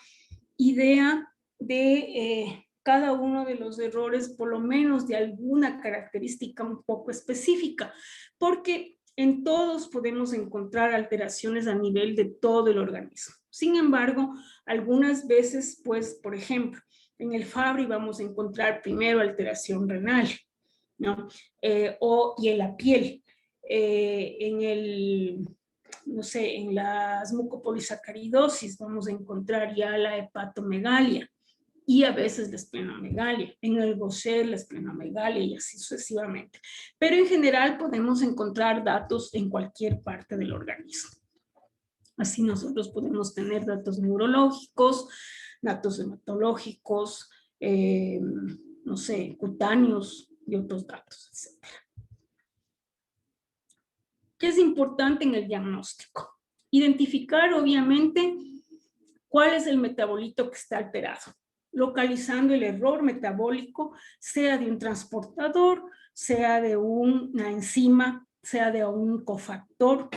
idea de cada uno de los errores, por lo menos de alguna característica un poco específica, porque en todos podemos encontrar alteraciones a nivel de todo el organismo. Sin embargo, algunas veces, pues, por ejemplo, en el Fabry vamos a encontrar primero alteración renal, ¿no? Y en la piel, no sé, en las mucopolisacaridosis vamos a encontrar ya la hepatomegalia y a veces la esplenomegalia, en el Gaucher la esplenomegalia y así sucesivamente. Pero en general podemos encontrar datos en cualquier parte del organismo. Así nosotros podemos tener datos neurológicos, datos hematológicos, no sé, cutáneos y otros datos, etc. ¿Qué es importante en el diagnóstico? Identificar, obviamente, cuál es el metabolito que está alterado, localizando el error metabólico, sea de un transportador, sea de una enzima, sea de un cofactor,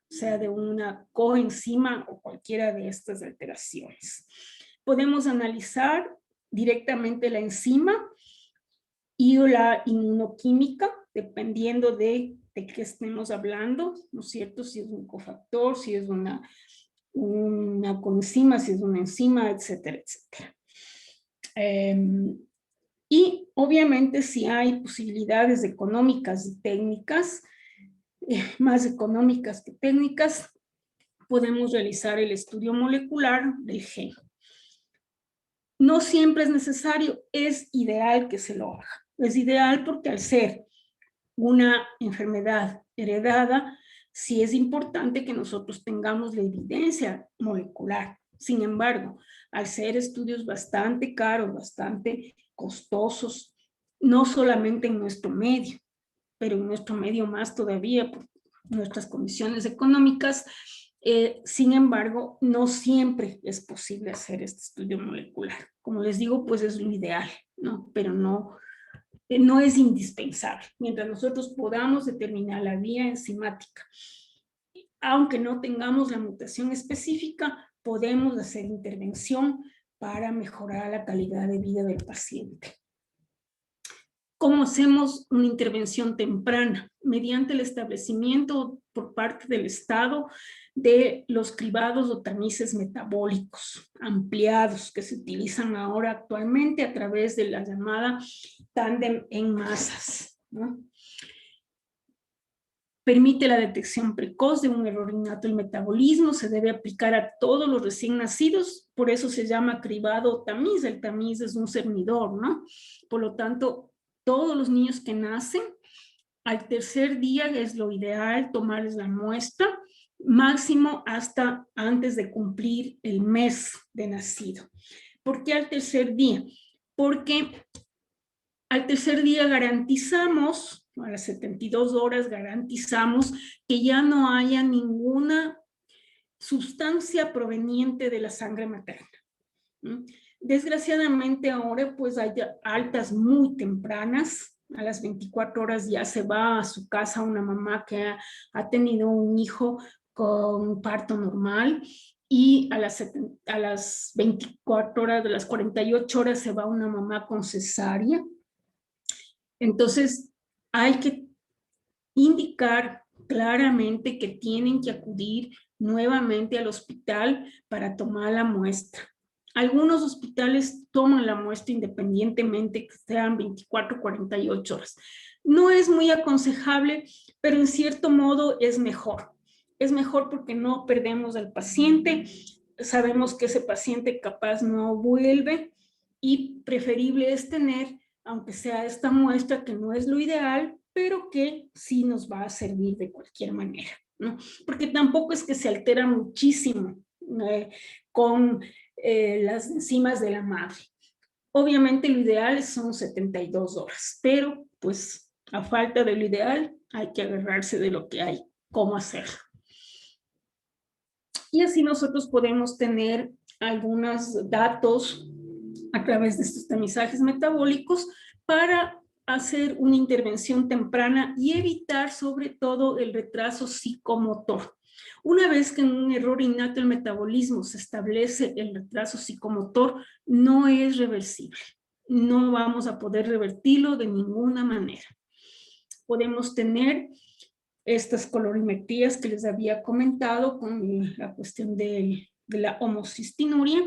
sea de una coenzima o cualquiera de estas alteraciones. Podemos analizar directamente la enzima y la inmunoquímica, dependiendo de qué estemos hablando, ¿no es cierto? Si es un cofactor, si es una coenzima, si es una enzima, etcétera, etcétera. Y obviamente si hay posibilidades económicas y técnicas, más económicas que técnicas, podemos realizar el estudio molecular del gen. No siempre es necesario, es ideal que se lo haga. Es ideal porque al ser una enfermedad heredada, Sí es importante que nosotros tengamos la evidencia molecular. Sin embargo, al ser estudios bastante caros, bastante costosos, no solamente en nuestro medio, pero en nuestro medio más todavía por nuestras condiciones económicas, sin embargo, no siempre es posible hacer este estudio molecular. Como les digo, pues es lo ideal, ¿no? Pero no es indispensable. Mientras nosotros podamos determinar la vía enzimática, aunque no tengamos la mutación específica, podemos hacer intervención para mejorar la calidad de vida del paciente. ¿Cómo hacemos una intervención temprana? Mediante el establecimiento por parte del Estado de los cribados o tamices metabólicos ampliados que se utilizan ahora actualmente a través de la llamada tándem en masas, ¿no? Permite la detección precoz de un error innato del metabolismo, se debe aplicar a todos los recién nacidos, por eso se llama cribado o tamiz, el tamiz es un cernidor, ¿no? Por lo tanto, todos los niños que nacen, al tercer día es lo ideal tomarles la muestra, máximo hasta antes de cumplir el mes de nacido. ¿Por qué al tercer día? Porque al tercer día garantizamos, a las 72 horas garantizamos que ya no haya ninguna sustancia proveniente de la sangre materna. Desgraciadamente ahora pues hay altas muy tempranas, a las 24 horas ya se va a su casa una mamá que ha tenido un hijo con parto normal y a las 24 horas, de las 48 horas se va una mamá con cesárea. Entonces hay que indicar claramente que tienen que acudir nuevamente al hospital para tomar la muestra. Algunos hospitales toman la muestra independientemente que sean 24 o 48 horas. No es muy aconsejable, pero en cierto modo es mejor. Es mejor porque no perdemos al paciente, sabemos que ese paciente capaz no vuelve y preferible es tener, aunque sea esta muestra que no es lo ideal, pero que sí nos va a servir de cualquier manera, ¿no? Porque tampoco es que se altera muchísimo con las enzimas de la madre. Obviamente lo ideal son 72 horas, pero pues a falta de lo ideal hay que agarrarse de lo que hay, cómo hacerlo. Y así nosotros podemos tener algunos datos a través de estos tamizajes metabólicos para hacer una intervención temprana y evitar sobre todo el retraso psicomotor. Una vez que en un error innato del metabolismo se establece el retraso psicomotor, no es reversible. No vamos a poder revertirlo de ninguna manera. Podemos tener estas colorimetrías que les había comentado con la cuestión de la homocistinuria,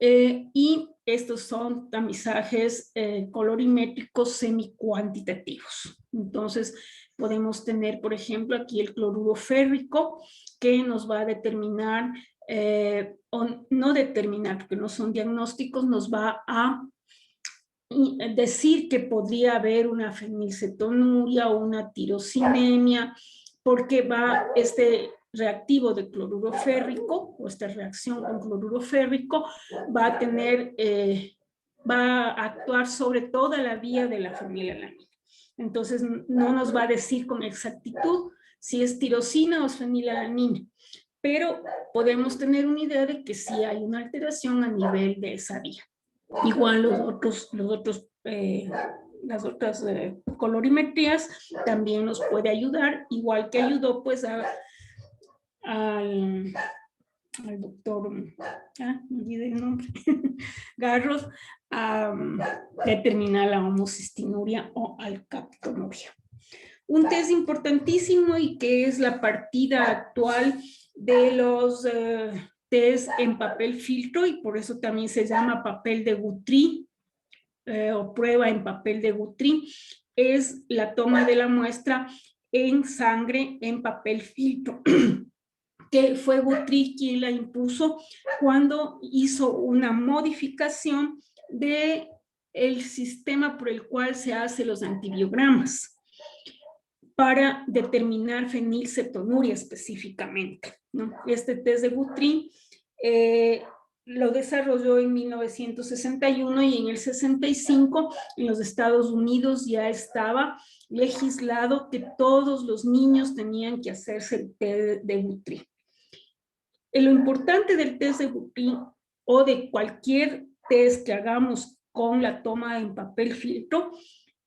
y estos son tamizajes colorimétricos semicuantitativos. Entonces, podemos tener, por ejemplo, aquí el cloruro férrico, que nos va a determinar, o no determinar, porque no son diagnósticos, nos va a decir que podría haber una fenilcetonuria o una tirosinemia, porque va este reactivo de cloruro férrico, o esta reacción con cloruro férrico, va a tener, va a actuar sobre toda la vía de la fenilalanina. Entonces, no nos va a decir con exactitud si es tirosina o es fenilalanina, pero podemos tener una idea de que sí hay una alteración a nivel de esa vía. Igual las otras colorimetrías también nos puede ayudar, igual que ayudó pues al doctor, me olvidé el nombre, Garros, a determinar la homocistinuria o alcaptonuria. Un test importantísimo y que es la partida actual de los test en papel filtro, y por eso también se llama papel de Guthrie o prueba en papel de Guthrie, es la toma de la muestra en sangre en papel filtro, que fue Guthrie quien la impuso cuando hizo una modificación del sistema por el cual se hacen los antibiogramas. para determinar fenilcetonuria específicamente, ¿no? Este test de Guthrie lo desarrolló en 1961 y en el 65 en los Estados Unidos ya estaba legislado que todos los niños tenían que hacerse el test de Guthrie. Lo importante del test de Guthrie o de cualquier test que hagamos con la toma en papel filtro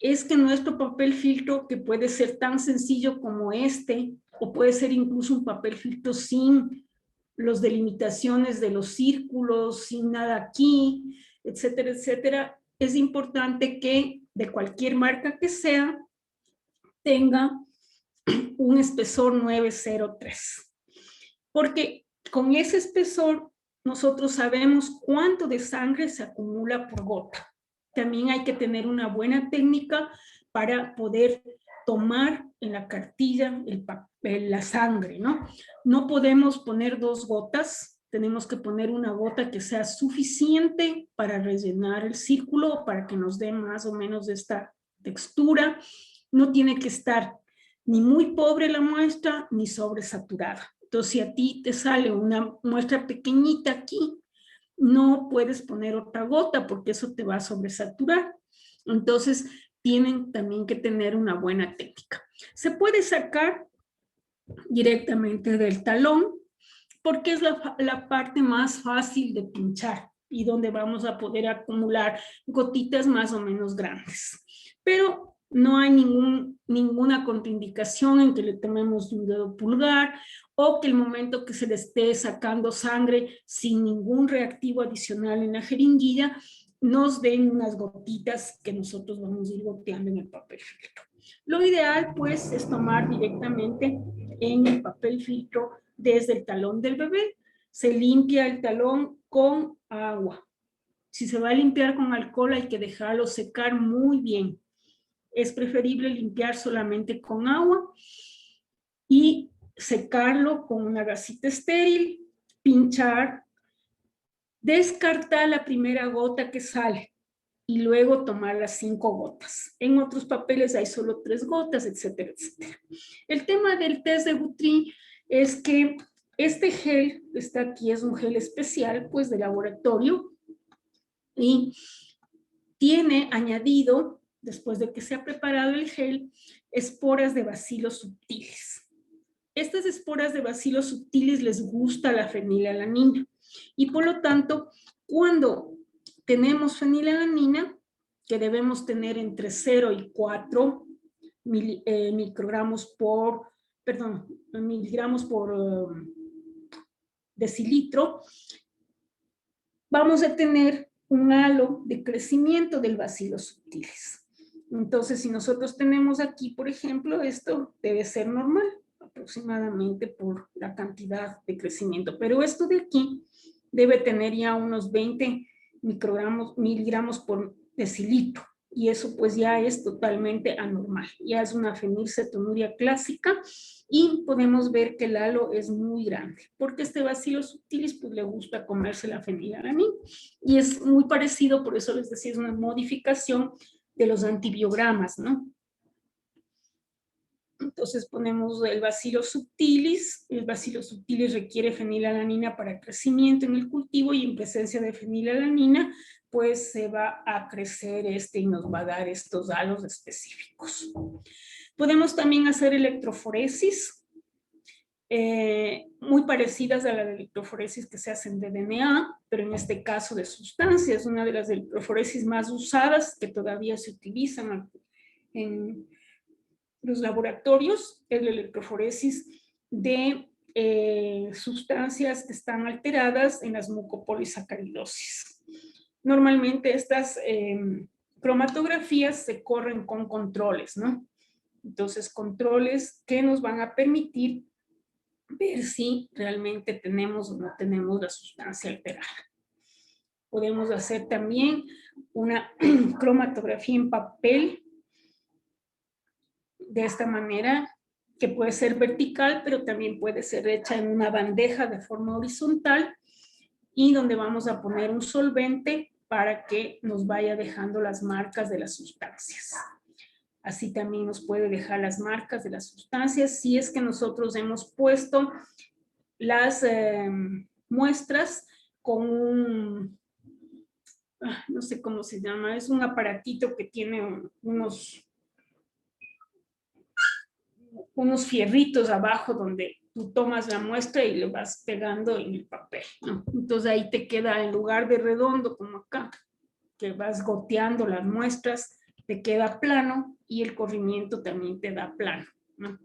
es que nuestro papel filtro, que puede ser tan sencillo como este, o puede ser incluso un papel filtro sin las delimitaciones de los círculos, sin nada aquí, etcétera, etcétera, es importante que de cualquier marca que sea, tenga un espesor 903. Porque con ese espesor nosotros sabemos cuánto de sangre se acumula por gota. También hay que tener una buena técnica para poder tomar en la cartilla la sangre, ¿no? No podemos poner 2 gotas, tenemos que poner una gota que sea suficiente para rellenar el círculo, para que nos dé más o menos de esta textura. No tiene que estar ni muy pobre la muestra, ni sobresaturada. Entonces, si a ti te sale una muestra pequeñita aquí, no puedes poner otra gota porque eso te va a sobresaturar. Entonces, tienen también que tener una buena técnica. Se puede sacar directamente del talón porque es la parte más fácil de pinchar y donde vamos a poder acumular gotitas más o menos grandes. Pero no hay ninguna contraindicación en que le tomemos un dedo pulgar o que el momento que se le esté sacando sangre sin ningún reactivo adicional en la jeringuilla, nos den unas gotitas que nosotros vamos a ir goteando en el papel filtro. Lo ideal, pues, es tomar directamente en el papel filtro desde el talón del bebé. Se limpia el talón con agua. Si se va a limpiar con alcohol, hay que dejarlo secar muy bien. Es preferible limpiar solamente con agua y secarlo con una gasita estéril, pinchar, descartar la primera gota que sale y luego tomar las 5 gotas. En otros papeles hay solo 3 gotas, etcétera, etcétera. El tema del test de Guthrie es que este gel que está aquí es un gel especial, pues de laboratorio, y tiene añadido, después de que se ha preparado el gel, esporas de bacilos subtiles. Estas esporas de bacilos subtiles les gusta la fenilalanina y por lo tanto, cuando tenemos fenilalanina, que debemos tener entre 0 y 4 miligramos por decilitro, vamos a tener un halo de crecimiento del bacilos subtiles. Entonces, si nosotros tenemos aquí, por ejemplo, esto debe ser normal, aproximadamente por la cantidad de crecimiento. Pero esto de aquí debe tener ya unos 20 miligramos por decilitro. Y eso pues ya es totalmente anormal. Ya es una fenilcetonuria clásica y podemos ver que el halo es muy grande. Porque este bacilo subtilis pues le gusta comerse la fenilalanina. Y es muy parecido, por eso les decía, es una modificación de los antibiogramas, ¿no? Entonces ponemos el bacilo subtilis. El bacilo subtilis requiere fenilalanina para crecimiento en el cultivo y en presencia de fenilalanina, pues se va a crecer y nos va a dar estos halos específicos. Podemos también hacer electroforesis, muy parecidas a la de electroforesis que se hacen de DNA, pero en este caso de sustancias, una de las electroforesis más usadas que todavía se utilizan en los laboratorios, es la electroforesis de sustancias que están alteradas en las mucopolisacaridosis. Normalmente estas cromatografías se corren con controles, ¿no? Entonces, controles que nos van a permitir ver si realmente tenemos o no tenemos la sustancia alterada. Podemos hacer también una cromatografía en papel de esta manera, que puede ser vertical, pero también puede ser hecha en una bandeja de forma horizontal y donde vamos a poner un solvente para que nos vaya dejando las marcas de las sustancias. Así también nos puede dejar las marcas de las sustancias si es que nosotros hemos puesto las muestras con un, no sé cómo se llama, es un aparatito que tiene unos fierritos abajo donde tú tomas la muestra y le vas pegando en el papel, ¿no? Entonces ahí te queda, en lugar de redondo como acá, que vas goteando las muestras, te queda plano y el corrimiento también te da plano, ¿no?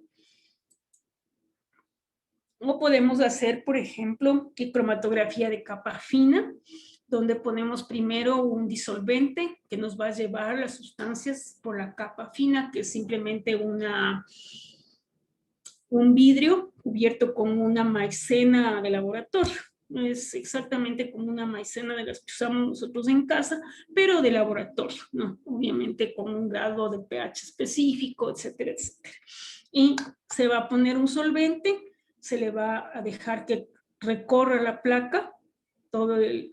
O podemos hacer, por ejemplo, cromatografía de capa fina, donde ponemos primero un disolvente que nos va a llevar las sustancias por la capa fina, que es simplemente un vidrio cubierto con una maicena de laboratorio. Es exactamente como una maicena de las que usamos nosotros en casa, pero de laboratorio, ¿no? Obviamente con un grado de pH específico, etcétera, etcétera. Y se va a poner un solvente, se le va a dejar que recorra la placa,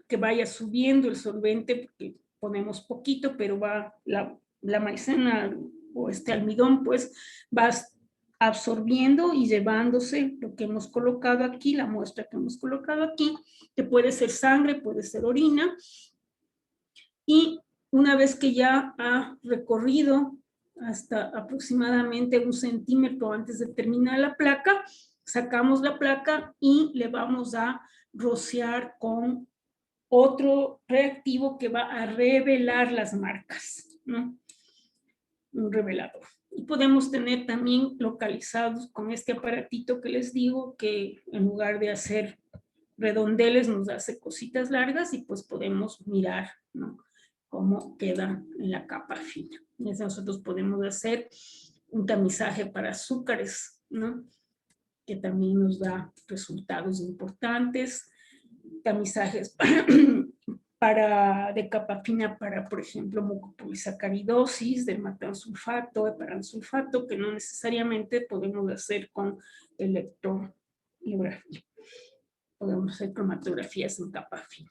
que vaya subiendo el solvente, porque ponemos poquito, pero va la maicena o este almidón, pues va absorbiendo y llevándose lo que hemos colocado aquí, la muestra que hemos colocado aquí, que puede ser sangre, puede ser orina, y una vez que ya ha recorrido hasta aproximadamente 1 centímetro antes de terminar la placa, sacamos la placa y le vamos a rociar con otro reactivo que va a revelar las marcas, ¿no? Un revelador. Y podemos tener también localizados con este aparatito que les digo, que en lugar de hacer redondeles nos hace cositas largas y pues podemos mirar, ¿no?, cómo queda en la capa fina. Y nosotros podemos hacer un tamizaje para azúcares, ¿no?, que también nos da resultados importantes. Tamizajes de capa fina para, por ejemplo, mucopolisacaridosis, del metansulfato, heparansulfato, que no necesariamente podemos hacer con electromiografía. Podemos hacer cromatografías en capa fina.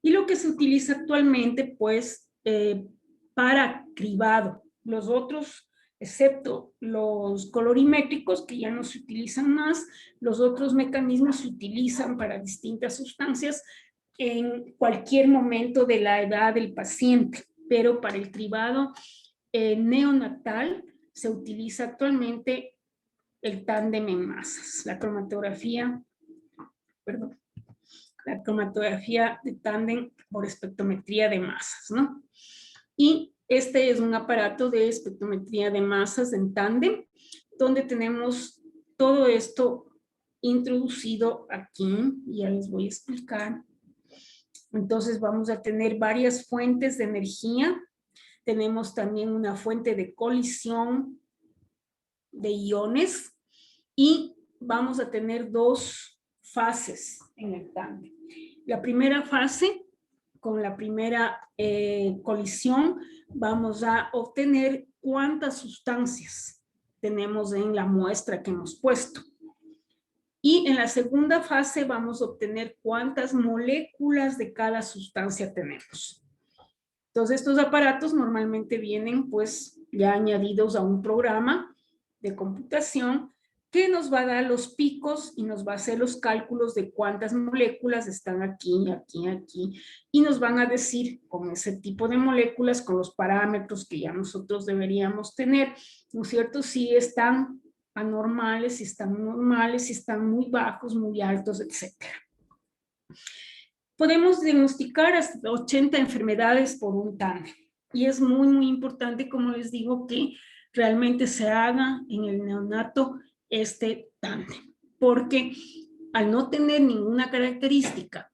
Y lo que se utiliza actualmente, pues, para cribado. Los otros, excepto los colorimétricos, que ya no se utilizan más, los otros mecanismos se utilizan para distintas sustancias en cualquier momento de la edad del paciente, pero para el cribado neonatal se utiliza actualmente el tándem en masas, la cromatografía de tándem por espectrometría de masas, ¿no? Y este es un aparato de espectrometría de masas en tándem, donde tenemos todo esto introducido aquí, ya les voy a explicar. Entonces vamos a tener varias fuentes de energía. Tenemos también una fuente de colisión de iones y vamos a tener 2 fases en el tándem. La primera fase, con la primera colisión, vamos a obtener cuántas sustancias tenemos en la muestra que hemos puesto. Y en la segunda fase vamos a obtener cuántas moléculas de cada sustancia tenemos. Entonces, estos aparatos normalmente vienen pues ya añadidos a un programa de computación que nos va a dar los picos y nos va a hacer los cálculos de cuántas moléculas están aquí, aquí, aquí, y nos van a decir con ese tipo de moléculas, con los parámetros que ya nosotros deberíamos tener, ¿no es cierto?, si están anormales, si están normales, si están muy bajos, muy altos, etc. Podemos diagnosticar hasta 80 enfermedades por un tándem. Y es muy, muy importante, como les digo, que realmente se haga en el neonato este tándem. Porque al no tener ninguna característica,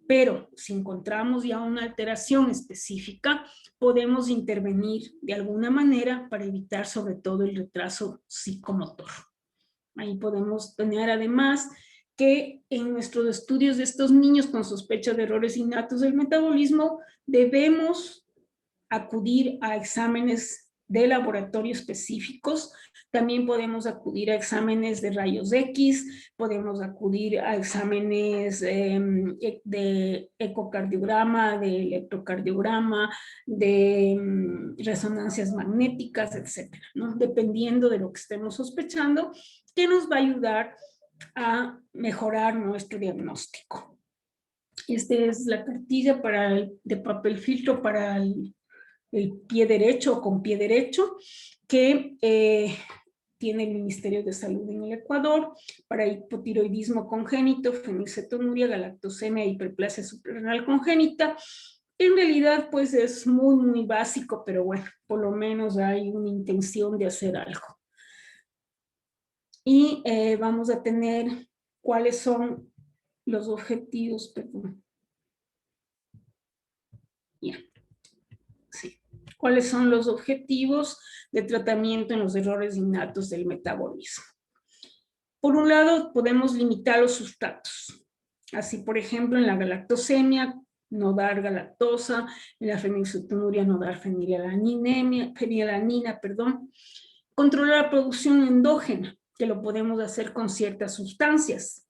pero si encontramos ya una alteración específica, podemos intervenir de alguna manera para evitar sobre todo el retraso psicomotor. Ahí podemos tener además que en nuestros estudios de estos niños con sospecha de errores innatos del metabolismo debemos acudir a exámenes de laboratorio específicos. También podemos acudir a exámenes de rayos X, podemos acudir a exámenes de ecocardiograma, de electrocardiograma, de resonancias magnéticas, etcétera, ¿no? Dependiendo de lo que estemos sospechando, que nos va a ayudar a mejorar nuestro diagnóstico. Esta es la cartilla de papel filtro para el pie derecho o con pie derecho, que tiene el Ministerio de Salud en el Ecuador para hipotiroidismo congénito, fenilcetonuria, galactosemia, hiperplasia suprarrenal congénita. En realidad, pues es muy, muy básico, pero bueno, por lo menos hay una intención de hacer algo. Y vamos a tener cuáles son los objetivos, perdón. Ya. Sí. ¿Cuáles son los objetivos de tratamiento en los errores innatos del metabolismo? Por un lado, podemos limitar los sustratos. Así, por ejemplo, en la galactosemia, no dar galactosa, en la fenilcetonuria, no dar fenilalanina, Controlar la producción endógena, que lo podemos hacer con ciertas sustancias.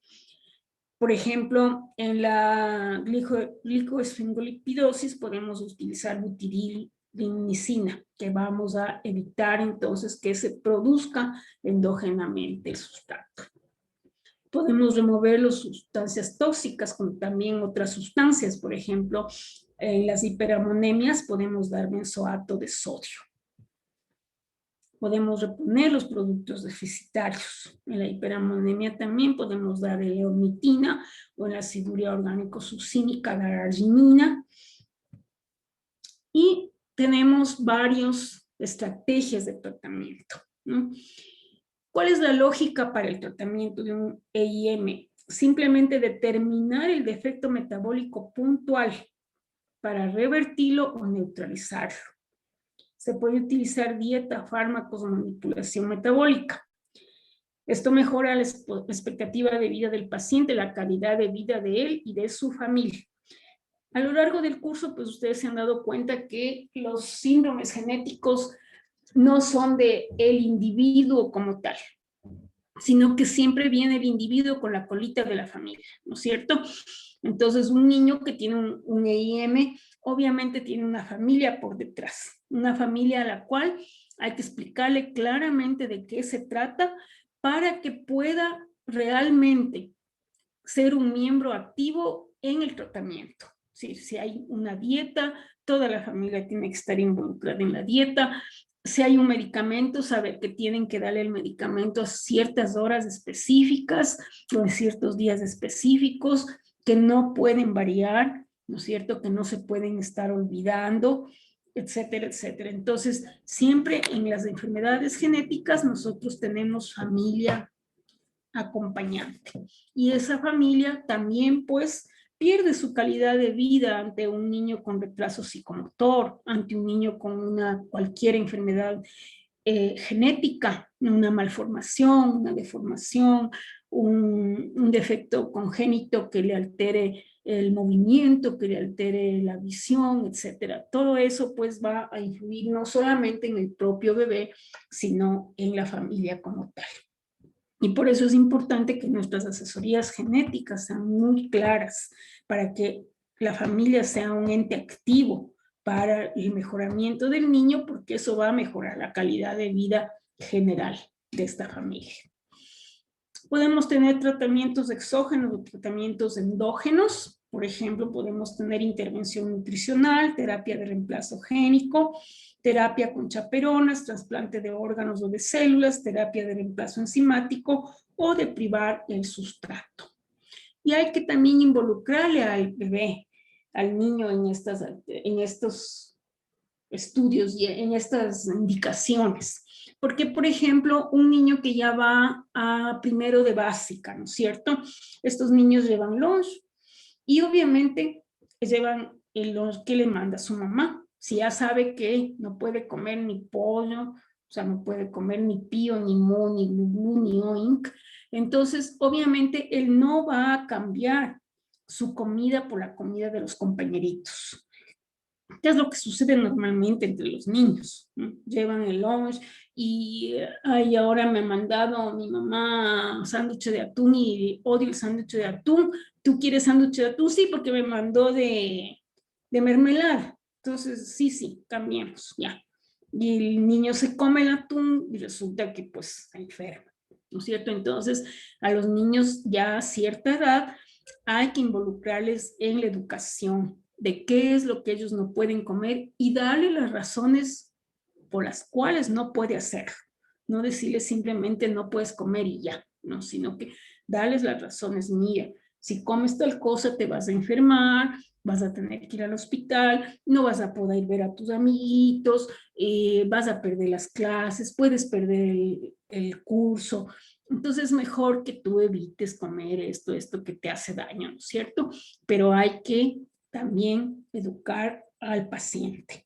Por ejemplo, en la glicoesfingolipidosis podemos utilizar butirilimicina, que vamos a evitar entonces que se produzca endógenamente el sustrato. Podemos remover las sustancias tóxicas con también otras sustancias. Por ejemplo, en las hiperammonemias podemos dar benzoato de sodio. Podemos reponer los productos deficitarios. En la hiperammonemia también podemos dar eleornitina o en la aciduria orgánico-succínica dar arginina. Y tenemos varias estrategias de tratamiento, ¿no? ¿Cuál es la lógica para el tratamiento de un EIM? Simplemente determinar el defecto metabólico puntual para revertirlo o neutralizarlo. Se puede utilizar dieta, fármacos o manipulación metabólica. Esto mejora la expectativa de vida del paciente, la calidad de vida de él y de su familia. A lo largo del curso, pues ustedes se han dado cuenta que los síndromes genéticos no son del individuo como tal, sino que siempre viene el individuo con la colita de la familia, ¿no es cierto? Entonces, un niño que tiene un EIM, obviamente tiene una familia por detrás, una familia a la cual hay que explicarle claramente de qué se trata para que pueda realmente ser un miembro activo en el tratamiento. Si hay una dieta, toda la familia tiene que estar involucrada en la dieta. Si hay un medicamento, saber que tienen que darle el medicamento a ciertas horas específicas o en ciertos días específicos, que no pueden variar, ¿no es cierto? Que no se pueden estar olvidando, etcétera, etcétera. Entonces, siempre en las enfermedades genéticas nosotros tenemos familia acompañante. Y esa familia también, pues, pierde su calidad de vida ante un niño con retraso psicomotor, ante un niño con cualquier enfermedad genética, una malformación, una deformación, un defecto congénito que le altere el movimiento, que le altere la visión, etcétera. Todo eso pues va a influir no solamente en el propio bebé, sino en la familia como tal. Y por eso es importante que nuestras asesorías genéticas sean muy claras para que la familia sea un ente activo para el mejoramiento del niño, porque eso va a mejorar la calidad de vida general de esta familia. Podemos tener tratamientos exógenos o tratamientos endógenos. Por ejemplo, podemos tener intervención nutricional, terapia de reemplazo génico, terapia con chaperonas, trasplante de órganos o de células, terapia de reemplazo enzimático o de privar el sustrato. Y hay que también involucrarle al bebé, al niño en estos estudios y en estas indicaciones. Porque, por ejemplo, un niño que ya va a primero de básica, ¿no es cierto? Estos niños llevan lunch y obviamente llevan el lunch que le manda su mamá. Si ya sabe que no puede comer ni pollo, o sea, no puede comer ni pío, ni mo, ni gluglu, ni oink, entonces obviamente él no va a cambiar su comida por la comida de los compañeritos. ¿Qué es lo que sucede normalmente entre los niños? ¿No? Llevan el lunch y ay, ahora me ha mandado mi mamá sándwich de atún y odio el sándwich de atún. ¿Tú quieres sándwich de atún? Sí, porque me mandó de mermelada. Entonces, sí, cambiemos, ya. Y el niño se come el atún y resulta que pues se enferma, ¿no es cierto? Entonces, a los niños ya a cierta edad hay que involucrarles en la educación de qué es lo que ellos no pueden comer y darle las razones por las cuales no puede hacer. No decirles simplemente no puedes comer y ya, no, sino que darles las razones. Mira, si comes tal cosa te vas a enfermar, vas a tener que ir al hospital, no vas a poder ver a tus amiguitos, vas a perder las clases, puedes perder el curso. Entonces, mejor que tú evites comer esto que te hace daño, ¿no es cierto? Pero hay que también educar al paciente,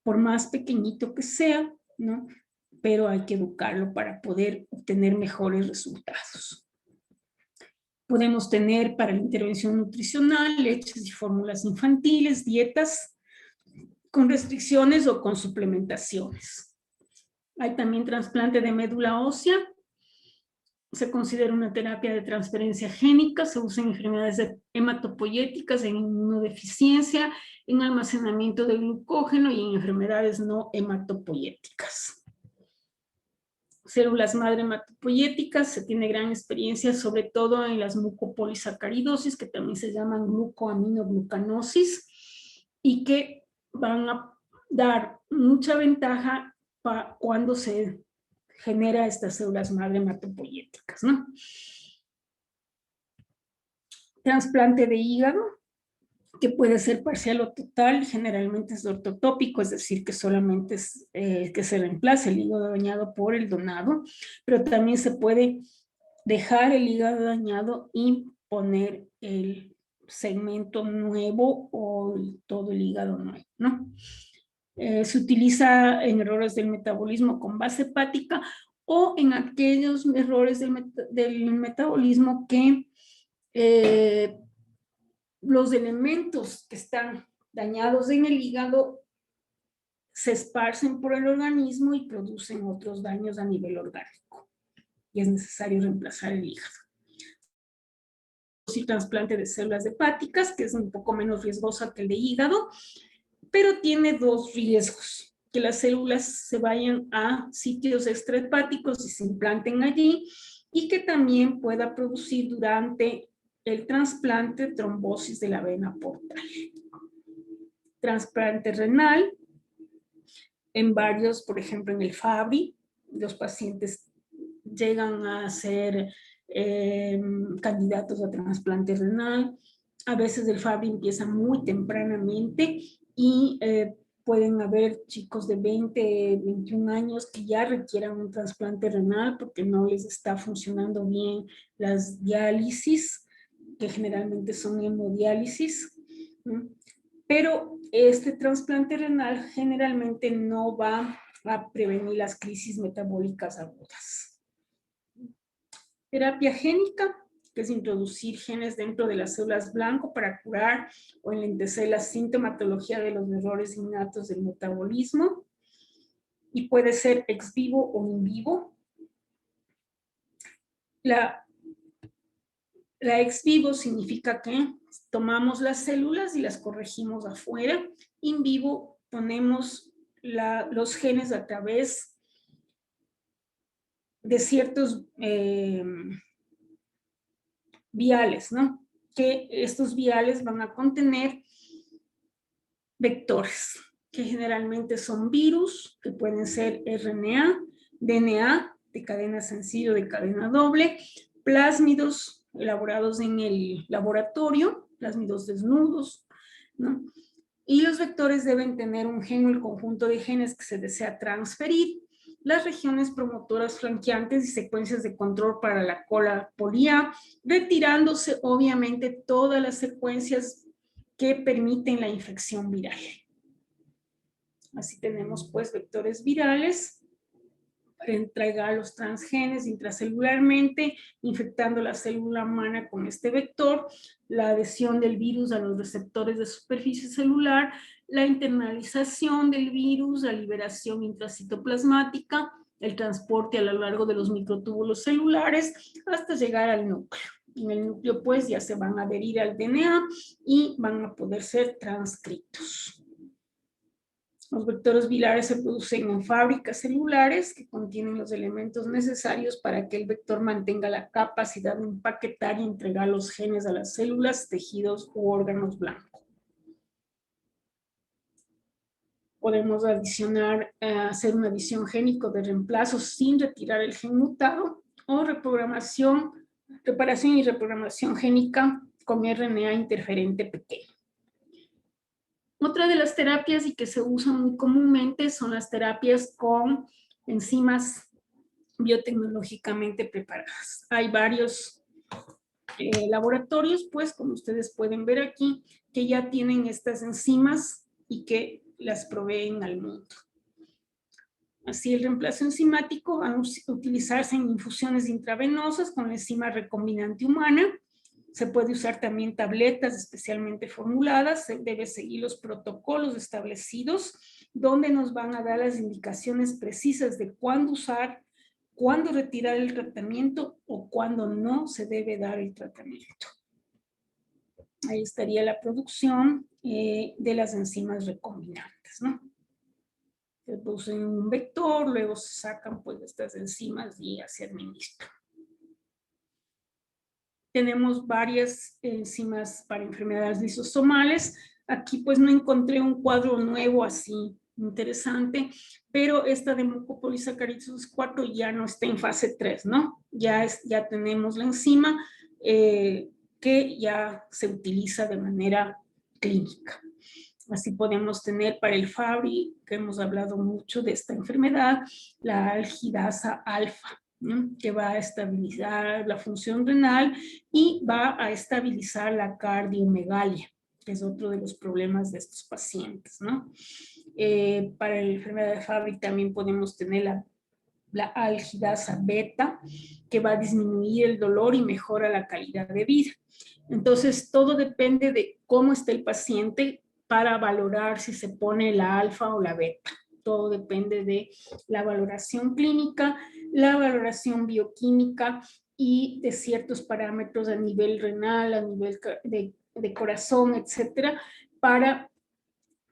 por más pequeñito que sea, ¿no? Pero hay que educarlo para poder obtener mejores resultados. Podemos tener para la intervención nutricional leches y fórmulas infantiles, dietas con restricciones o con suplementaciones. Hay también trasplante de médula ósea. Se considera una terapia de transferencia génica, se usa en enfermedades hematopoyéticas, en inmunodeficiencia, en almacenamiento de glucógeno y en enfermedades no hematopoyéticas. Células madre hematopoyéticas, se tiene gran experiencia sobre todo en las mucopolisacaridosis, que también se llaman glucoaminoglucanosis, y que van a dar mucha ventaja cuando se genera estas células madre hematopoyéticas, ¿no? Trasplante de hígado, que puede ser parcial o total, generalmente es ortotópico, es decir, que solamente es que se reemplace el hígado dañado por el donado, pero también se puede dejar el hígado dañado y poner el segmento nuevo o todo el hígado nuevo, ¿no? Se utiliza en errores del metabolismo con base hepática o en aquellos errores del metabolismo que los elementos que están dañados en el hígado se esparcen por el organismo y producen otros daños a nivel orgánico. Y es necesario reemplazar el hígado. Y trasplante de células hepáticas, que es un poco menos riesgosa que el de hígado, pero tiene dos riesgos: que las células se vayan a sitios extrahepáticos y se implanten allí, y que también pueda producir durante el trasplante trombosis de la vena portal. Trasplante renal, en varios, por ejemplo en el Fabry, los pacientes llegan a ser candidatos a trasplante renal. A veces el Fabry empieza muy tempranamente y pueden haber chicos de 20, 21 años que ya requieran un trasplante renal porque no les está funcionando bien las diálisis, que generalmente son hemodiálisis, ¿no? Pero este trasplante renal generalmente no va a prevenir las crisis metabólicas agudas. Terapia génica, que es introducir genes dentro de las células blanco para curar o enlentecer la sintomatología de los errores innatos del metabolismo, y puede ser ex vivo o in vivo. La ex vivo significa que tomamos las células y las corregimos afuera. In vivo ponemos los genes a través de ciertos viales, ¿no? Que estos viales van a contener vectores, que generalmente son virus, que pueden ser RNA, DNA, de cadena sencilla o de cadena doble, plásmidos elaborados en el laboratorio, plásmidos desnudos, ¿no? Y los vectores deben tener un gen o el conjunto de genes que se desea transferir, las regiones promotoras flanqueantes y secuencias de control para la cola polía, retirándose obviamente todas las secuencias que permiten la infección viral. Así tenemos pues vectores virales para entregar los transgenes intracelularmente, infectando la célula humana con este vector, la adhesión del virus a los receptores de superficie celular, la internalización del virus, la liberación intracitoplasmática, el transporte a lo largo de los microtúbulos celulares hasta llegar al núcleo. En el núcleo, pues, ya se van a adherir al DNA y van a poder ser transcritos. Los vectores virales se producen en fábricas celulares que contienen los elementos necesarios para que el vector mantenga la capacidad de empaquetar y entregar los genes a las células, tejidos u órganos blancos. Podemos hacer una adición génico de reemplazo sin retirar el gen mutado o reparación y reprogramación génica con RNA interferente pequeño. Otra de las terapias y que se usan muy comúnmente son las terapias con enzimas biotecnológicamente preparadas. Hay varios laboratorios, pues, como ustedes pueden ver aquí, que ya tienen estas enzimas y que las proveen al mundo. Así, el reemplazo enzimático va a utilizarse en infusiones intravenosas con la enzima recombinante humana. Se puede usar también tabletas especialmente formuladas. Se debe seguir los protocolos establecidos donde nos van a dar las indicaciones precisas de cuándo usar, cuándo retirar el tratamiento o cuándo no se debe dar el tratamiento. Ahí estaría la producción de las enzimas recombinantes, ¿no? Se producen un vector, luego se sacan pues estas enzimas y ya se administran. Tenemos varias enzimas para enfermedades lisosomales. Aquí pues no encontré un cuadro nuevo así interesante, pero esta de mucopolisacáridos 4 ya no está en fase 3, ¿no? Ya tenemos la enzima que ya se utiliza de manera clínica. Así podemos tener para el Fabry, que hemos hablado mucho de esta enfermedad, la algidasa alfa, ¿no? Que va a estabilizar la función renal y va a estabilizar la cardiomegalia, que es otro de los problemas de estos pacientes, ¿no? Para la enfermedad de Fabry también podemos tener la algidasa beta, que va a disminuir el dolor y mejora la calidad de vida. Entonces, todo depende de cómo está el paciente para valorar si se pone la alfa o la beta. Todo depende de la valoración clínica, la valoración bioquímica y de ciertos parámetros a nivel renal, a nivel de corazón, etcétera, para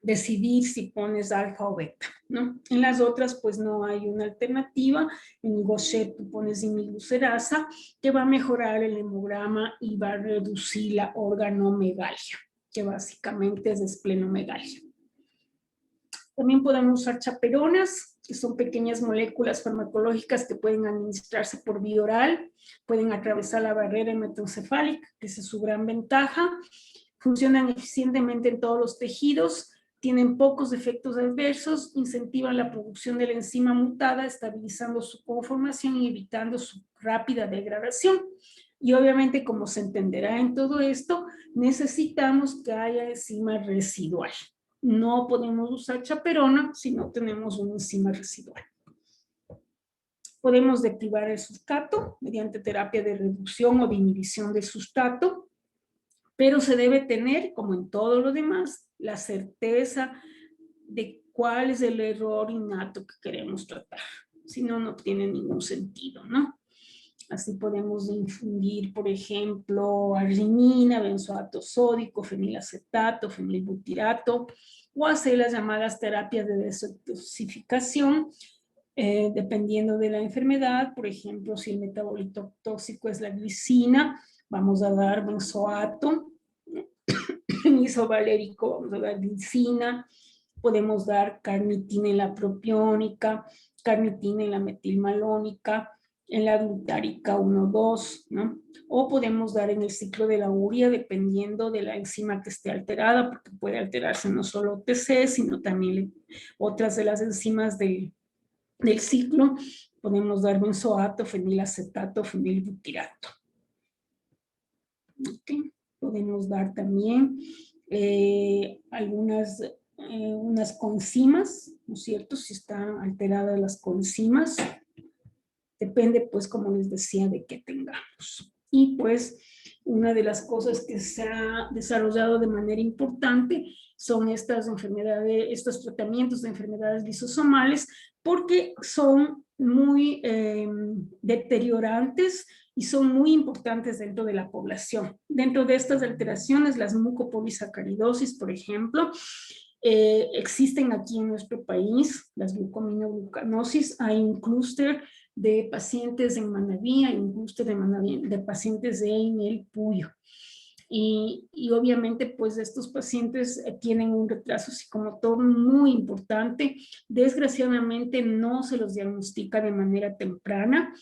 decidir si pones alfa o beta, ¿no? En las otras, pues no hay una alternativa. En Gaucher tú pones dimilglucerasa, que va a mejorar el hemograma y va a reducir la organomegalia, que básicamente es esplenomegalia. También podemos usar chaperonas, que son pequeñas moléculas farmacológicas que pueden administrarse por vía oral, pueden atravesar la barrera hematoencefálica, que esa es su gran ventaja, funcionan eficientemente en todos los tejidos, tienen pocos efectos adversos, incentivan la producción de la enzima mutada, estabilizando su conformación y evitando su rápida degradación. Y obviamente, como se entenderá en todo esto, necesitamos que haya enzima residual. No podemos usar chaperona si no tenemos una enzima residual. Podemos deprivar el sustrato mediante terapia de reducción o de inhibición del sustrato, pero se debe tener, como en todo lo demás, la certeza de cuál es el error innato que queremos tratar. Si no, no tiene ningún sentido, ¿no? Así podemos infundir, por ejemplo, arginina, benzoato sódico, fenilacetato, fenilbutirato, o hacer las llamadas terapias de desintoxicación, dependiendo de la enfermedad. Por ejemplo, si el metabolito tóxico es la glicina, vamos a dar benzoato, isovalérico, vamos a dar glicina, podemos dar carnitina en la propiónica, carnitina en la metilmalónica, en la glutárica 1,2, ¿no? O podemos dar en el ciclo de la urea, dependiendo de la enzima que esté alterada, porque puede alterarse no solo OTC, sino también otras de las enzimas del ciclo. Podemos dar benzoato, fenilacetato, fenilbutirato. ¿Okay? Podemos dar también unas coenzimas, ¿no es cierto? Si están alteradas las coenzimas, depende, pues, como les decía, de qué tengamos. Y pues una de las cosas que se ha desarrollado de manera importante son estas enfermedades, estos tratamientos de enfermedades lisosomales, porque son muy deteriorantes y son muy importantes dentro de la población. Dentro de estas alteraciones, las mucopolisacaridosis, por ejemplo, existen aquí en nuestro país, las glucominoglucanosis. Hay un clúster de pacientes en Manabí, hay un clúster de pacientes en el Puyo. Y obviamente pues estos pacientes tienen un retraso psicomotor muy importante. Desgraciadamente no se los diagnostica de manera temprana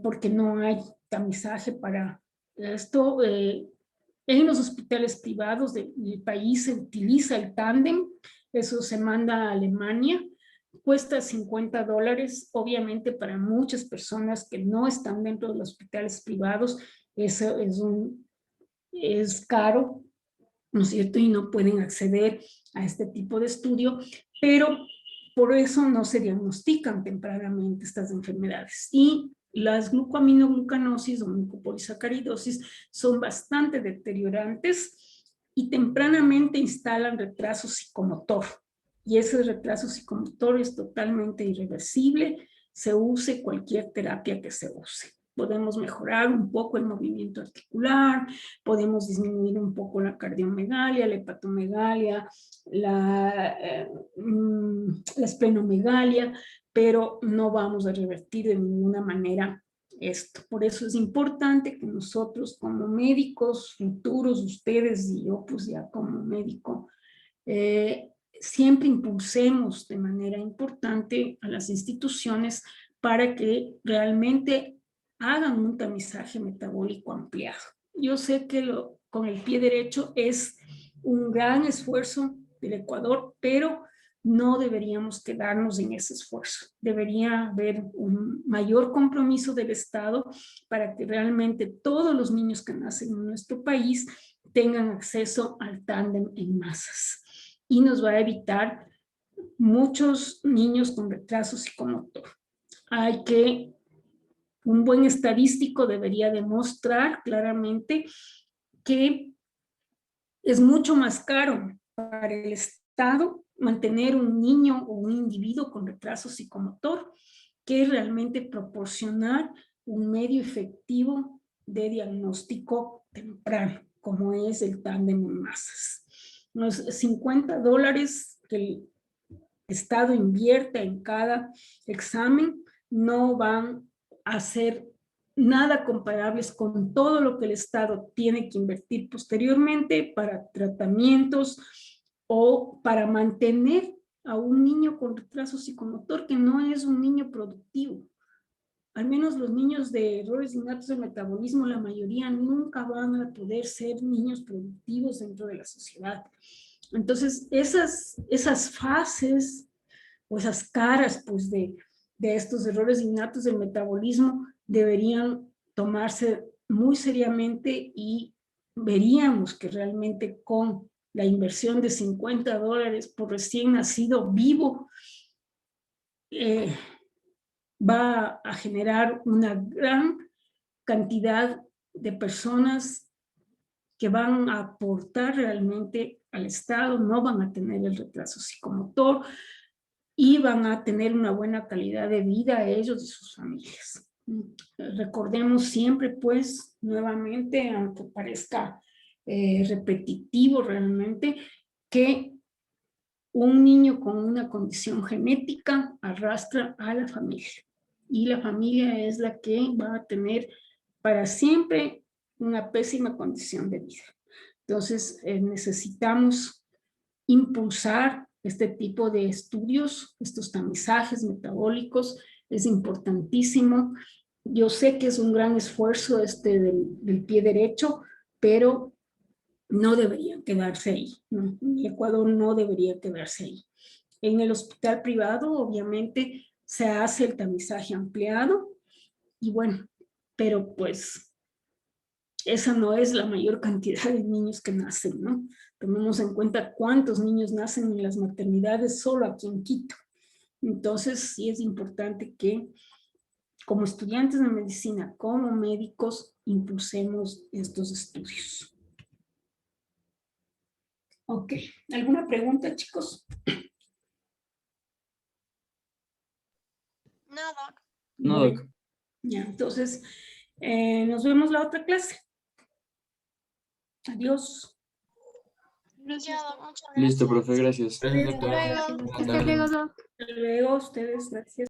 porque no hay tamizaje para esto. En los hospitales privados del país se utiliza el tándem, eso se manda a Alemania, cuesta $50, obviamente para muchas personas que no están dentro de los hospitales privados, eso es caro, ¿no es cierto? Y no pueden acceder a este tipo de estudio, pero por eso no se diagnostican tempranamente estas enfermedades. Y las glucoaminoglucanosis o mucopolisacaridosis son bastante deteriorantes y tempranamente instalan retraso psicomotor. Y ese retraso psicomotor es totalmente irreversible, se use cualquier terapia que se use. Podemos mejorar un poco el movimiento articular, podemos disminuir un poco la cardiomegalia, la hepatomegalia, la esplenomegalia, pero no vamos a revertir de ninguna manera esto. Por eso es importante que nosotros como médicos futuros, ustedes y yo pues ya como médico, siempre impulsemos de manera importante a las instituciones para que realmente hagan un tamizaje metabólico ampliado. Yo sé que con el pie derecho es un gran esfuerzo del Ecuador, pero no deberíamos quedarnos en ese esfuerzo. Debería haber un mayor compromiso del Estado para que realmente todos los niños que nacen en nuestro país tengan acceso al tándem en masas. Y nos va a evitar muchos niños con retraso psicomotor. Un buen estadístico debería demostrar claramente que es mucho más caro para el Estado mantener un niño o un individuo con retraso psicomotor que realmente proporcionar un medio efectivo de diagnóstico temprano, como es el tándem en masas. Los $50 que el Estado invierta en cada examen no van a ser nada comparables con todo lo que el Estado tiene que invertir posteriormente para tratamientos o para mantener a un niño con retraso psicomotor que no es un niño productivo. Al menos los niños de errores innatos del metabolismo, la mayoría nunca van a poder ser niños productivos dentro de la sociedad. Entonces, esas fases o esas caras pues, de estos errores innatos del metabolismo deberían tomarse muy seriamente y veríamos que realmente con la inversión de $50 por recién nacido vivo, va a generar una gran cantidad de personas que van a aportar realmente al Estado, no van a tener el retraso psicomotor y van a tener una buena calidad de vida ellos y sus familias. Recordemos siempre, pues, nuevamente, aunque parezca repetitivo realmente, que un niño con una condición genética arrastra a la familia y la familia es la que va a tener para siempre una pésima condición de vida. Entonces, necesitamos impulsar este tipo de estudios, estos tamizajes metabólicos, es importantísimo. Yo sé que es un gran esfuerzo del pie derecho, pero no deberían quedarse ahí, ¿no? Ecuador no debería quedarse ahí. En el hospital privado, obviamente, se hace el tamizaje ampliado y bueno, pero pues esa no es la mayor cantidad de niños que nacen, ¿no? Tomemos en cuenta cuántos niños nacen en las maternidades solo aquí en Quito. Entonces, sí es importante que como estudiantes de medicina, como médicos, impulsemos estos estudios. Ok, ¿alguna pregunta, chicos? Nada. No, Bueno, doc. ya, entonces, nos vemos la otra clase. Adiós. Ya, muchas gracias. Listo, profe, gracias. Gracias, doctora. Luego. Hasta Hasta luego, doc. luego, ustedes, gracias.